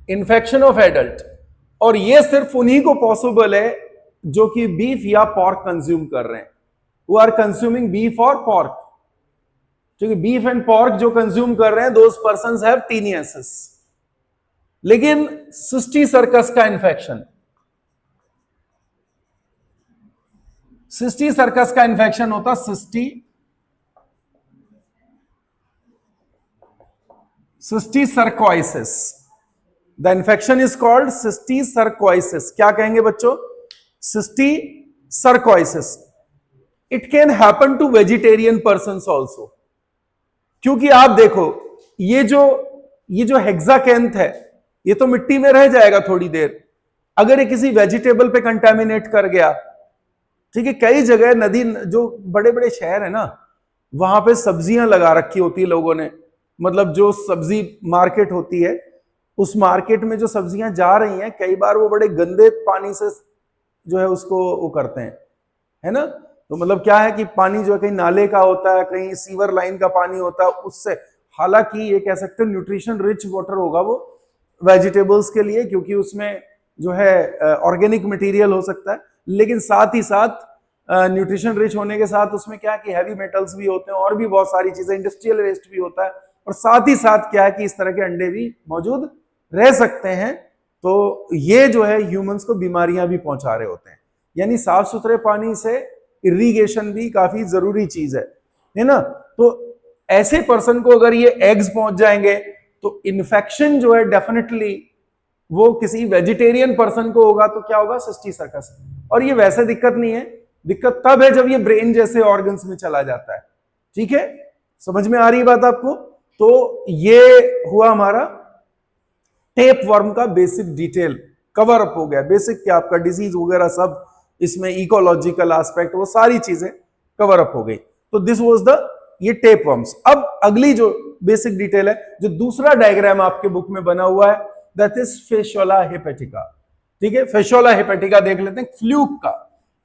A: infection of adult. और ये सिर्फ उन्हीं को पॉसिबल है जो कि बीफ या पॉर्क कंज्यूम कर रहे हैं, हु आर कंज्यूमिंग बीफ और पॉर्क। क्योंकि बीफ एंड पॉर्क जो कंज्यूम कर रहे हैं, दोज पर्संस हैव टीनियासिस। लेकिन सिस्टीसर्कस का इंफेक्शन, सिस्टीसर्कस का इंफेक्शन होता cysticercosis. The infection is called cysticercosis. क्या कहेंगे बच्चों, cysticercosis. It can happen to vegetarian persons also. क्योंकि आप देखो, ये जो हेक्साकैंथ है, ये तो मिट्टी में रह जाएगा थोड़ी देर। अगर ये किसी वेजिटेबल पे कंटेमिनेट कर गया, ठीक है, कई जगह नदी, जो बड़े बड़े शहर है ना, वहां पे सब्जियां लगा रखी होती है लोगों ने। मतलब जो सब्जी मार्केट होती है, उस मार्केट में जो सब्जियां जा रही हैं, कई बार वो बड़े गंदे पानी से जो है उसको वो करते हैं, है ना। तो मतलब क्या है कि पानी जो है कहीं नाले का होता है, कहीं सीवर लाइन का पानी होता है, उससे, हालांकि ये कह सकते हैं न्यूट्रिशन रिच वाटर होगा वो वेजिटेबल्स के लिए, क्योंकि उसमें जो है ऑर्गेनिक मटेरियल हो सकता है, लेकिन साथ ही साथ न्यूट्रिशन रिच होने के साथ उसमें क्या है कि हैवी मेटल्स भी होते हैं और भी बहुत सारी चीजें, इंडस्ट्रियल वेस्ट भी होता है, और साथ ही साथ क्या है कि इस तरह के अंडे भी मौजूद रह सकते हैं। तो ये जो है ह्यूमंस को बीमारियां भी पहुंचा रहे होते हैं। यानी साफ सुथरे पानी से इरिगेशन भी काफी जरूरी चीज है ना। तो ऐसे पर्सन को अगर ये एग्स पहुंच जाएंगे, तो इन्फेक्शन जो है डेफिनेटली वो किसी वेजिटेरियन पर्सन को होगा, तो क्या होगा, सिस्टीसर्कस। और ये वैसे दिक्कत नहीं है, दिक्कत तब है जब ये ब्रेन जैसे ऑर्गन्स में चला जाता है। ठीक है, समझ में आ रही बात आपको। तो ये हुआ हमारा टेप वर्म का बेसिक डिटेल, कवर अप हो गया। बेसिक क्या, आपका डिजीज वगैरह सब इसमें, इकोलॉजिकल एस्पेक्ट, वो सारी चीजें कवर अप हो गई। तो दिस वाज द ये टेप वर्म्स। अब अगली जो बेसिक डिटेल है, जो दूसरा डायग्राम आपके बुक में बना हुआ है, दैट इज फेशोला हेपेटिका। ठीक है, फेशोला हेपेटिका देख लेते हैं। फ्लूक का,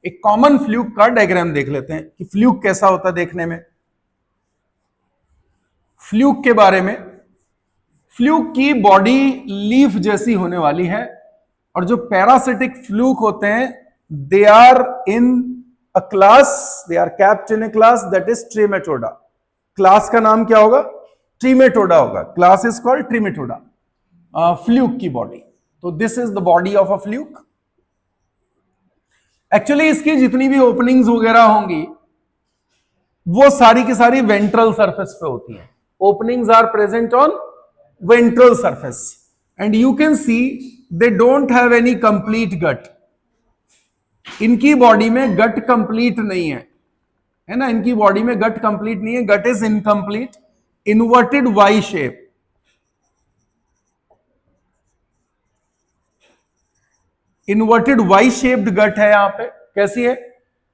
A: एक कॉमन फ्लूक का डायग्राम देख लेते हैं कि फ्लूक कैसा होता है देखने में। फ्लूक के बारे में, फ्लूक की बॉडी लीफ जैसी होने वाली है, और जो पैरासिटिक फ्लूक होते हैं, they are in a class, they are kept in a class that is trematoda. Class का नाम क्या होगा, ट्रीमेटोडा होगा, class is called trematoda, fluke की बॉडी। तो this is the body of a fluke. Actually इसकी जितनी भी ओपनिंग्स वगैरह होंगी वो सारी की सारी वेंट्रल सरफेस पे होती हैं। Openings are present on ventral surface and you can see they don't have any complete gut. इनकी बॉडी में गट कंप्लीट नहीं है ना, इनकी बॉडी में गट कंप्लीट नहीं है, gut is incomplete, inverted Y shape. Inverted Y shaped gut है यहां पे। कैसी है?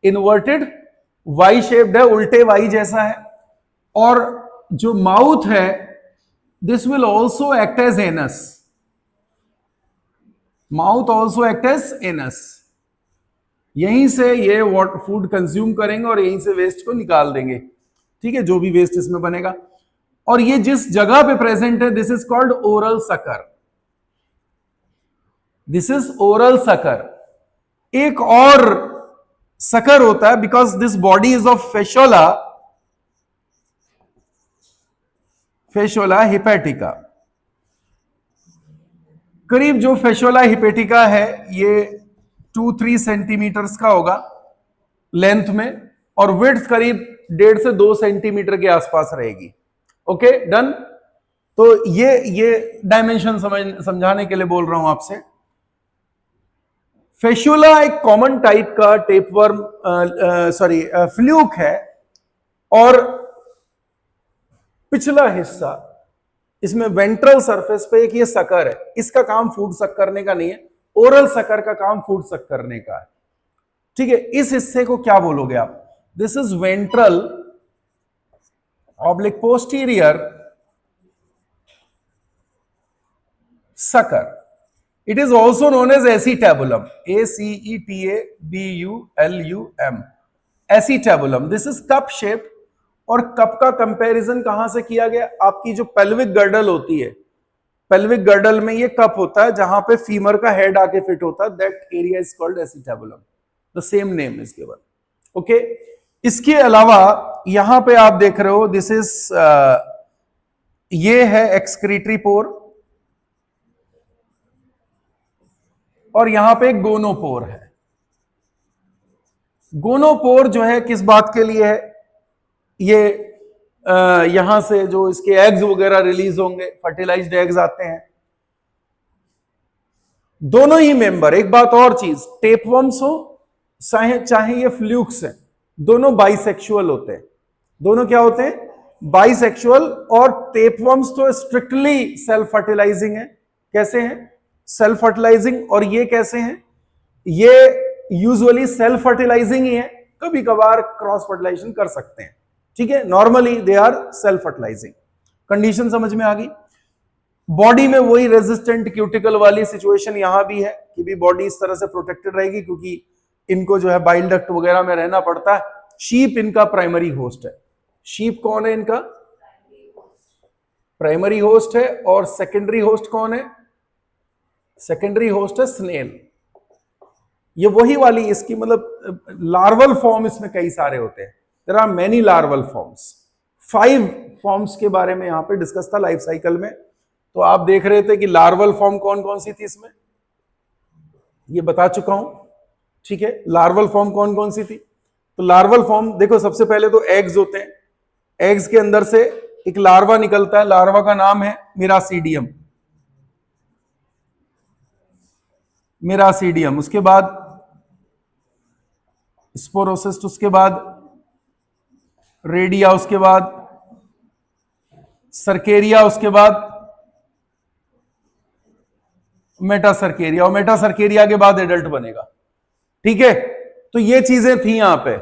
A: इन्वर्टेड वाई शेप्ड है, उल्टे वाई जैसा है। और जो माउथ है this will also act as anus, mouth also act as anus. यहीं से ये फूड कंज्यूम करेंगे और यहीं से वेस्ट को निकाल देंगे, ठीक है, जो भी वेस्ट इसमें बनेगा। और ये जिस जगह पे प्रेजेंट है this is called oral sucker, this is oral sucker. एक और सकर होता है because this body is of fasciola, fasciola hepatica. करीब जो फेशोला हिपैटिका है ये 2-3 सेंटीमीटर्स का होगा लेंथ में, और विड्थ करीब 1.5 से 2 सेंटीमीटर के आसपास रहेगी। Okay done. तो ये डायमेंशन समझाने के लिए बोल रहा हूं आपसे। फेशुला एक कॉमन टाइप का टेपवर्म फ्लूक है, और पिछला हिस्सा इसमें वेंट्रल सरफेस पे एक ये सकर है, इसका काम फूड सक करने का नहीं है, ओरल सकर का काम फूड सक करने का है, ठीक है। इस हिस्से को क्या बोलोगे आप? This is ventral oblique posterior sucker. It is also known as acetabulum, acetabulum, acetabulum. This is cup shaped, और कप का कंपैरिजन कहां से किया गया? आपकी जो पेल्विक गर्डल होती है, पेल्विक गर्डल में ये कप होता है जहां पे फीमर का हेड आके फिट होता है, that area is called acetabulum. The same name is given. Okay, इसके अलावा यहां पे आप देख रहे हो दिस इज ये है एक्सक्रीटरी पोर, और यहां पे गोनोपोर है। गोनोपोर जो है किस बात के लिए है? ये यहां से जो इसके एग्स वगैरह रिलीज होंगे, फर्टिलाइज्ड एग्स आते हैं। दोनों ही मेंबर, एक बात और चीज, टेपवर्म्स हो चाहे ये फ्लूक्स हैं, दोनों बाइसेक्सुअल होते हैं। दोनों क्या होते हैं? बाइसेक्सुअल। और टेपवर्म्स तो स्ट्रिक्टली सेल्फ फर्टिलाइजिंग है। कैसे हैं? Self fertilising. और ये कैसे हैं? ये यूजुअली सेल्फ फर्टिलाइजिंग ही है, कभी कभार क्रॉस फर्टिलाइजेशन कर सकते हैं, ठीक है। Normally they are self fertilizing. Condition समझ में आ गई? बॉडी में वही रेजिस्टेंट क्यूटिकल वाली सिचुएशन यहां भी है कि भी बॉडी इस तरह से प्रोटेक्टेड रहेगी, क्योंकि इनको जो है बाइल डक्ट वगैरह में रहना पड़ता है। शीप इनका प्राइमरी होस्ट है। शीप कौन है? इनका प्राइमरी होस्ट है। और सेकेंडरी होस्ट कौन है? सेकेंडरी होस्ट है स्नेल। ये वही वाली इसकी मतलब लार्वल फॉर्म इसमें कई सारे होते हैं। There are many larval forms. 5 forms के बारे में यहां पे डिस्कस था लाइफ साइकिल में। तो आप देख रहे थे कि लार्वल फॉर्म कौन कौन सी थी इसमें, ये बता चुका हूं, ठीक है। लार्वल फॉर्म कौन कौन सी थी? तो लार्वल फॉर्म देखो, सबसे पहले तो एग्स होते हैं। एग्स के अंदर से एक लार्वा निकलता है, लार्वा का नाम है मिरासीडियम। मिरासीडियम, उसके बाद स्पोरोसिस्ट, उसके बाद रेडिया, उसके बाद सर्केरिया, उसके बाद मेटासर्केरिया, और मेटासर्केरिया के बाद एडल्ट बनेगा, ठीक है। तो ये चीजें थी यहां पे।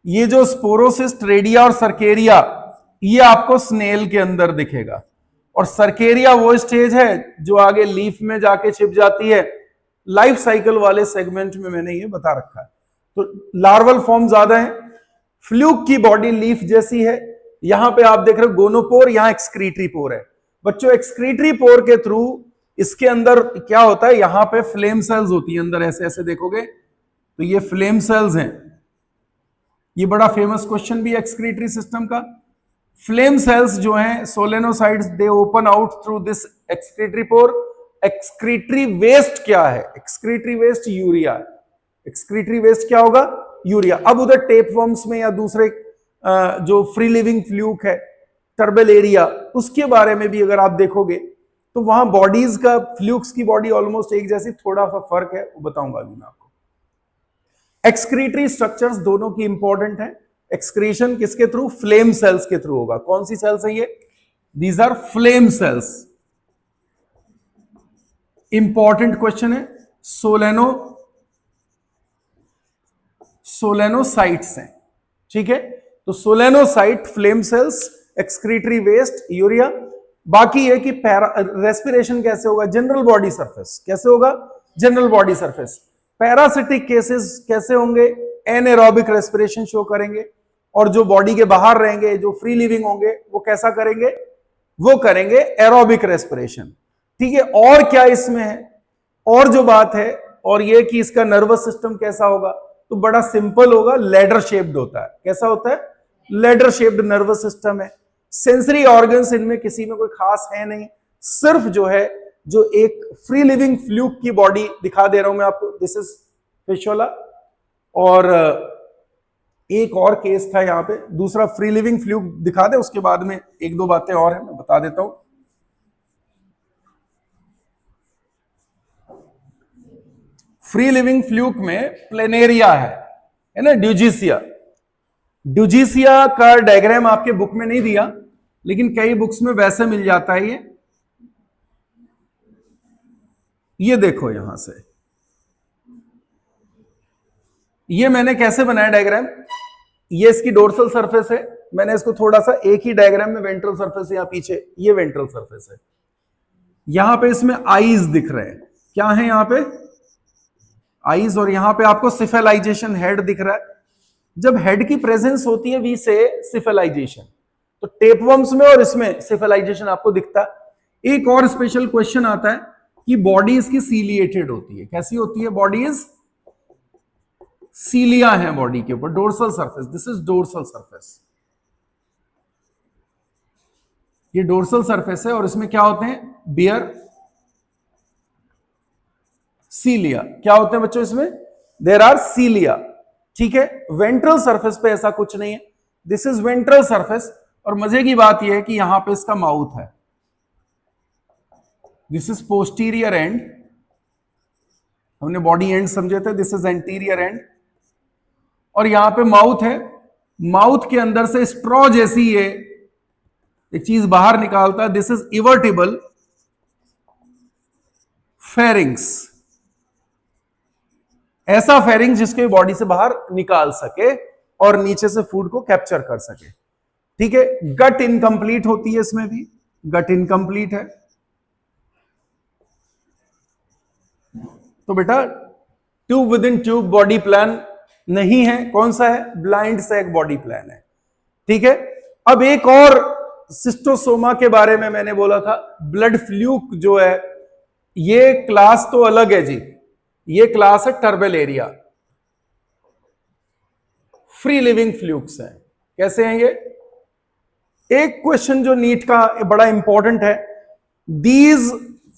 A: ये जो स्पोरोसिस्ट, रेडिया और सर्केरिया, ये आपको स्नेल के अंदर दिखेगा। और सर्केरिया वो स्टेज है जो आगे लीफ में जाके छिप जाती है। लाइफ साइकिल वाले सेगमेंट में मैंने ये बता रखा है। तो लार्वल फॉर्म ज्यादा है। फ्लूक की बॉडी लीफ जैसी है। यहां पे आप देख रहे हो गोनोपोर, यहां एक्सक्रीटरी पोर है। बच्चों, एक्सक्रीटरी पोर के थ्रू इसके अंदर क्या होता है? यहां पे फ्लेम सेल्स होती है अंदर, ऐसे ऐसे देखोगे तो ये फ्लेम सेल्स हैं। ये बड़ा फेमस क्वेश्चन भी है एक्सक्रीटरी सिस्टम का। फ्लेम सेल्स जो हैं solenocytes, they open out through this excretory pore. Excretory waste क्या है? Excretory waste urea. Excretory waste क्या होगा? यूरिया। अब उधर टेपवर्म्स में या दूसरे जो फ्री लिविंग फ्लूक है टर्बेलेरिया, उसके बारे में भी अगर आप देखोगे तो वहां बॉडीज का, फ्लूक्स की बॉडी ऑलमोस्ट एक जैसी, थोड़ा सा फर्क है, वो बताऊंगा अभी मैं आपको। एक्सक्रीटरी स्ट्रक्चर्स दोनों की इंपॉर्टेंट है। एक्सक्रीशन किसके थ्रू? फ्लेम सेल्स के थ्रू होगा। कौन सी सेल्स है ये? These are flame cells. Important question है। सोलेनोसाइट्स हैं, ठीक है। तो solenocyte, flame cells, excretory waste, urea. बाकी है कि रेस्पिरेशन कैसे होगा? General body surface. कैसे होगा? General body surface. Parasitic cases कैसे होंगे? एनएरोबिक रेस्पिरेशन शो करेंगे। और जो बॉडी के बाहर रहेंगे, जो फ्री लिविंग होंगे, वो कैसा करेंगे? वो करेंगे एरोबिक रेस्पिरेशन, ठीक है। और क्या इसमें है? और जो बात है, और ये कि इसका नर्वस सिस्टम कैसा होगा, तो बड़ा सिंपल होगा, लेडर शेप्ड होता है। कैसा होता है? लेडर शेप्ड नर्वस सिस्टम है। सेंसरी ऑर्गन्स इनमें किसी में कोई खास है नहीं, सिर्फ जो है, जो एक फ्री लिविंग फ्लूक की बॉडी दिखा दे रहा हूं मैं आपको, दिस इज फिशोला। और एक और केस था यहां पे, दूसरा फ्री लिविंग फ्लूक दिखा दे, उसके बाद में एक दो बातें और हैं मैं बता देता हूं। फ्री लिविंग फ्लूक में प्लेनेरिया है ना, ड्यूजीसिया। ड्यूजीसिया का डायग्राम आपके बुक में नहीं दिया, लेकिन कई बुक्स में वैसे मिल जाता है। ये देखो यहां से, ये मैंने कैसे बनाया डायग्राम। ये इसकी डोर्सल सरफेस है, मैंने इसको थोड़ा सा एक ही डायग्राम में वेंट्रल सरफेस है, यहां पीछे ये वेंट्रल सरफेस है। यहां पे इसमें आईज दिख रहे हैं, क्या है यहां पे? आईज। और यहां पे आपको सिफेलाइजेशन हेड दिख रहा है। जब हेड की प्रेजेंस होती है, वी से सिफेलाइजेशन, तो टेपवर्म्स में और इसमें सिफेलाइजेशन आपको दिखता है। एक और स्पेशल क्वेश्चन आता है कि बॉडी इसकी सीलिएटेड होती है। कैसी होती है? बॉडीज सीलिया है बॉडी के ऊपर, dorsal surface, this is dorsal surface. ये डोर्सल सरफेस है और इसमें क्या होते हैं? बियर सीलिया। क्या होते हैं बच्चों इसमें? देयर आर सीलिया, ठीक है। वेंट्रल सरफेस पे ऐसा कुछ नहीं है, दिस इज वेंट्रल सरफेस। और मजे की बात यह है कि यहां पे इसका माउथ है, दिस इज पोस्टीरियर एंड, हमने बॉडी एंड समझे थे, दिस इज एंटीरियर एंड। और यहां पे माउथ है, माउथ के अंदर से स्ट्रॉ जैसी ये एक चीज बाहर निकालता है, दिस इज इवर्टिबल फेरिंग्स। ऐसा फेरिंग्स जिसके बॉडी से बाहर निकाल सके और नीचे से फूड को कैप्चर कर सके, ठीक है। गट इनकंप्लीट होती है, इसमें भी गट इनकंप्लीट है। तो बेटा tube with in tube body plan नहीं है, कौन सा है? ब्लाइंड सैक बॉडी प्लान है, ठीक है। अब एक और सिस्टोसोमा के बारे में मैंने बोला था, ब्लड फ्लूक जो है, ये क्लास तो अलग है जी, ये क्लास है टर्बेलेरिया। फ्री लिविंग फ्लूक्स हैं। कैसे हैं ये? एक क्वेश्चन जो नीट का बड़ा इंपॉर्टेंट है, these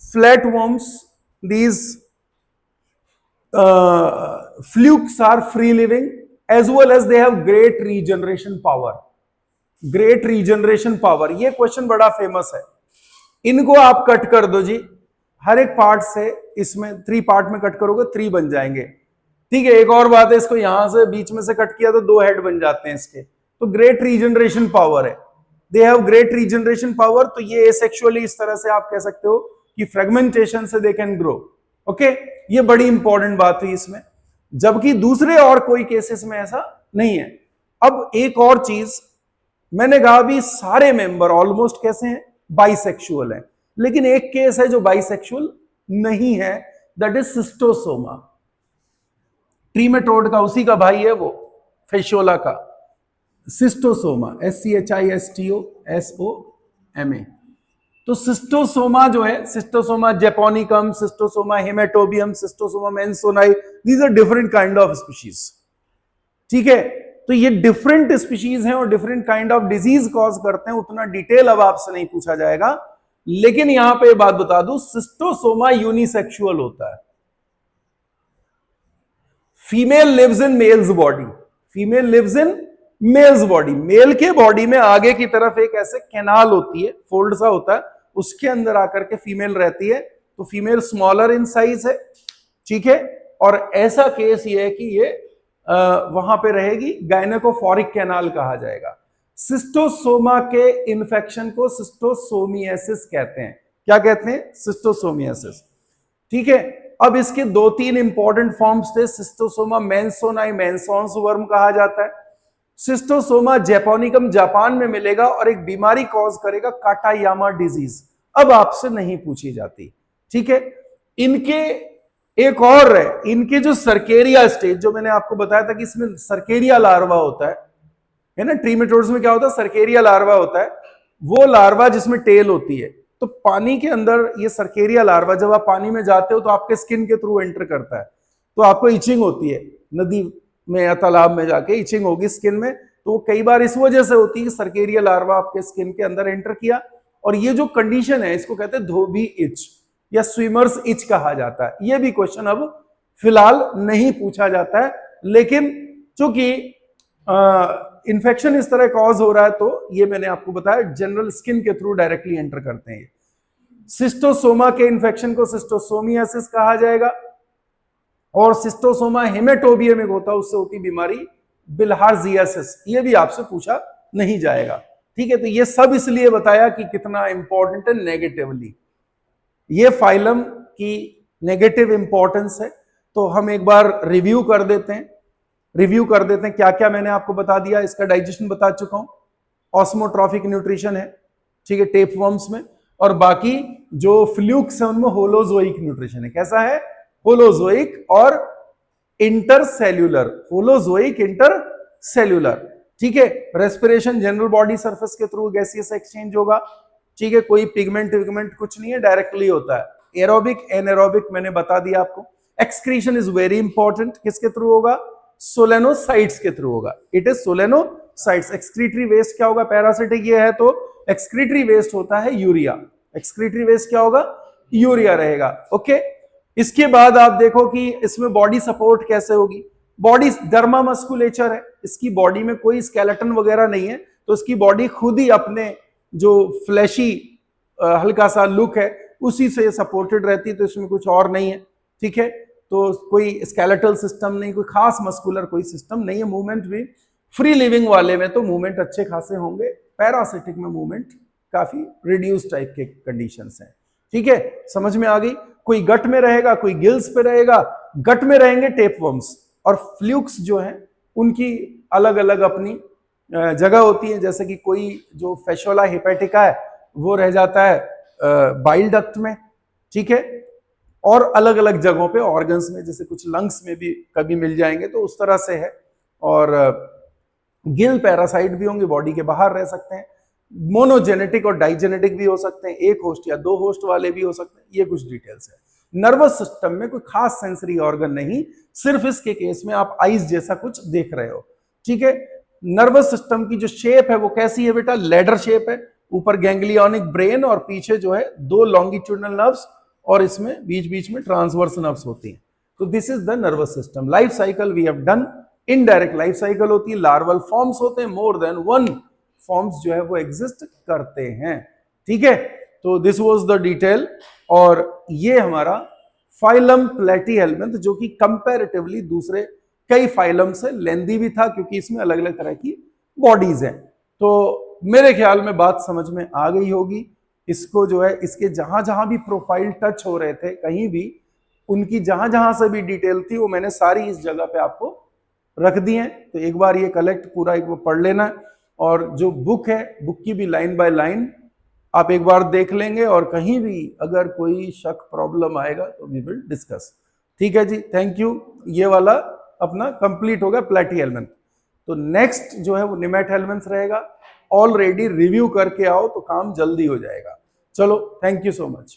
A: flat worms, these flukes are free living as well as they have great regeneration power. Great regeneration power, ये क्वेश्चन बड़ा फेमस है। इनको आप कट कर दो जी, हर एक पार्ट से, इसमें 3 पार्ट में कट करोगे 3 बन जाएंगे, ठीक है। एक और बात है, इसको यहां से बीच में से कट किया तो 2 हेड बन जाते हैं इसके। तो ग्रेट रीजनरेशन पावर है, they have great regeneration power. तो ये एसेक्सुअली इस तरह से आप कह सकते हो कि फ्रेगमेंटेशन से दे कैन ग्रो, ओके। ये बड़ी इंपॉर्टेंट बात हुई इसमें, जबकि दूसरे और कोई केसेस में ऐसा नहीं है। अब एक और चीज मैंने कहा, भी सारे मेंबर ऑलमोस्ट कैसे हैं? बाइसेक्सुअल हैं, लेकिन एक केस है जो बाइसेक्सुअल नहीं है, दैट इज सिस्टोसोमा। ट्रीमेटोड का उसी का भाई है वो, फेशोला का सिस्टोसोमा, SCHISTOSOMA। तो सिस्टोसोमा जो है, schistosoma japonicum, schistosoma haematobium, schistosoma mansoni, these are different kind of species, ठीक है। तो ये डिफरेंट स्पीशीज हैं और different kind of disease cause करते हैं, उतना डिटेल अब आपसे नहीं पूछा जाएगा। लेकिन यहां पे बात बता दूं, सिस्टोसोमा यूनिसेक्सुअल होता है। Female lives in male's body, female lives in male's body, male के बॉडी में आगे की तरफ एक ऐसे कैनाल होती है, फोल्ड सा होता है, उसके अंदर आकर के फीमेल रहती है। तो फीमेल स्मॉलर इन साइज है, ठीक है। और ऐसा केस ये है कि ये वहां पे रहेगी, गायनेकोफोरिक कैनाल कहा जाएगा। सिस्टोसोमा के इन्फेक्शन को सिस्टोसोमियासिस कहते हैं। क्या कहते हैं? सिस्टोसोमियासिस, ठीक है। अब इसके 2-3 इंपॉर्टेंट फॉर्म्स थे। सिस्टोसोमा मेंसोनाई, मेंसॉन्स वर्म कहा जाता है। सिस्टोसोमा जैपोनिकम जापान में मिलेगा और एक बीमारी कॉज करेगा, काटायामा डिजीज। अब आपसे नहीं पूछी जाती, ठीक है। इनके एक और है, इनके जो सर्केरिया स्टेज, जो मैंने आपको बताया था कि इसमें सर्केरिया लार्वा होता है ना, ट्रीमेटोड्स में क्या होता है? सर्केरिया लार्वा होता है। वो लार्वा जिसमें टेल होती है, तो पानी के अंदर ये सर्केरिया लार्वा, जब आप पानी में जाते हो तो आपके स्किन के थ्रू एंटर करता है, तो आपको इचिंग होती है। नदी में या तालाब में जाके इचिंग होगी स्किन में, तो वो कई बार इस वजह से होती है कि सर्केरिया लार्वा आपके स्किन के अंदर एंटर किया। और ये जो कंडीशन है, इसको कहते हैं धोबी इच या स्विमर्स इच कहा जाता है। ये भी क्वेश्चन अब फिलहाल नहीं पूछा जाता है, लेकिन चूंकि इन्फेक्शन इस तरह कॉज हो रहा है, तो ये मैंने आपको बताया जनरल स्किन के थ्रू डायरेक्टली एंटर करते हैं। सिस्टोसोमा के इन्फेक्शन को सिस्टोसोमियासिस कहा जाएगा। और सिस्टोसोमा हेमेटोबियम एक होता है, उससे होती बीमारी बिल्हार्जियासिस। ये भी आपसे पूछा नहीं जाएगा, ठीक है। तो ये सब इसलिए बताया कि कितना इंपॉर्टेंट है नेगेटिवली, ये फाइलम की नेगेटिव इंपॉर्टेंस है। तो हम एक बार रिव्यू कर देते हैं क्या क्या मैंने आपको बता दिया। इसका डाइजेशन बता चुका हूं, ऑस्मोट्रॉफिक न्यूट्रिशन है, ठीक है, टेपवर्म्स में। और बाकी जो फ्लूक्स है उनमें होलोजोइक न्यूट्रिशन है। कैसा है? होलोजोइक और इंटरसेल्यूलर, होलोजोइक इंटरसेल्यूलर, ठीक है। रेस्पिरेशन जनरल बॉडी सरफेस के थ्रू गैसियस एक्सचेंज होगा, ठीक है। कोई पिगमेंट कुछ नहीं है, डायरेक्टली होता है। एरोबिक एनारोबिक मैंने बता दिया आपको। एक्सक्रीशन इज वेरी इंपॉर्टेंट, किसके थ्रू होगा? सोलेनोसाइट्स के थ्रू होगा। It is solenocytes. Excretory waste क्या होगा? पैरासिटिक ये है तो एक्सक्रीटरी वेस्ट होता है यूरिया। एक्सक्रीटरी वेस्ट क्या होगा? यूरिया रहेगा, ओके। इसके बाद आप देखो कि इसमें बॉडी सपोर्ट कैसे होगी। बॉडी डर्मा मस्कुलेचर है, इसकी बॉडी में कोई स्केलेटन वगैरह नहीं है, तो इसकी बॉडी खुद ही अपने जो फ्लैशी हल्का सा लुक है उसी से सपोर्टेड रहती है, तो इसमें कुछ और नहीं है, ठीक है। तो कोई स्केलेटल सिस्टम नहीं, कोई खास मस्कुलर कोई सिस्टम नहीं है। मूवमेंट भी फ्री लिविंग वाले में तो मूवमेंट अच्छे खासे होंगे, पैरासिटिक में मूवमेंट काफी रिड्यूस टाइप के कंडीशंस हैं, ठीक है। समझ में आ गई? कोई गट में रहेगा, कोई गिल्स पे रहेगा। गट में रहेंगे टेपवर्म्स, और फ्लूक्स जो हैं उनकी अलग अलग अपनी जगह होती है। जैसे कि कोई जो फेशोला हेपेटिका है वो रह जाता है बाइल डक्ट में, ठीक है। और अलग अलग जगहों पे ऑर्गन्स में, जैसे कुछ लंग्स में भी कभी मिल जाएंगे, तो उस तरह से है। और गिल पैरासाइट भी होंगे, बॉडी के बाहर रह सकते हैं। मोनोजेनेटिक और डाइजेनेटिक भी हो सकते हैं, एक होस्ट या 2 होस्ट वाले भी हो सकते हैं। ये कुछ डिटेल्स है। नर्वस सिस्टम में कोई खास सेंसरी ऑर्गन नहीं, सिर्फ इसके केस में आप आइज जैसा कुछ देख रहे हो, ठीक है। नर्वस सिस्टम की जो शेप है वो कैसी है बेटा? लेडर शेप है। ऊपर गैंग्लियोनिक ब्रेन और पीछे जो है 2 लॉन्गिट्यूडनल नर्व्स, और इसमें बीच बीच में ट्रांसवर्स नर्व्स होती हैं। तो this is the nervous system. Life cycle we have done. Indirect life cycle होती है, लार्वल फॉर्म्स होते हैं, मोर देन 1 फॉर्म्स जो है वो एग्जिस्ट करते हैं, ठीक है। तो दिस वाज द डिटेल। और ये हमारा फाइलम प्लेटीहेल्मिंथ, जो कि कंपैरेटिवली दूसरे कई फाइलम से लेंदी भी था, क्योंकि इसमें अलग अलग तरह की बॉडीज हैं। तो मेरे ख्याल में बात समझ में आ गई होगी। इसको जो है, इसके जहां जहां भी प्रोफाइल टच हो रहे थे, कहीं भी उनकी जहां जहां से भी डिटेल थी, वो मैंने सारी इस जगह पे आपको रख दी है। तो एक बार ये कलेक्ट पूरा एक बार पढ़ लेना, और जो बुक है, बुक की भी लाइन बाय लाइन आप एक बार देख लेंगे, और कहीं भी अगर कोई शक प्रॉब्लम आएगा तो वी विल डिस्कस, ठीक है जी। Thank you. ये वाला अपना कंप्लीट हो गया प्लेटीहेल्मिंथ। तो नेक्स्ट जो है वो निमेटहेल्मिंथ रहेगा। ऑलरेडी रिव्यू करके आओ तो काम जल्दी हो जाएगा। चलो, थैंक यू सो मच।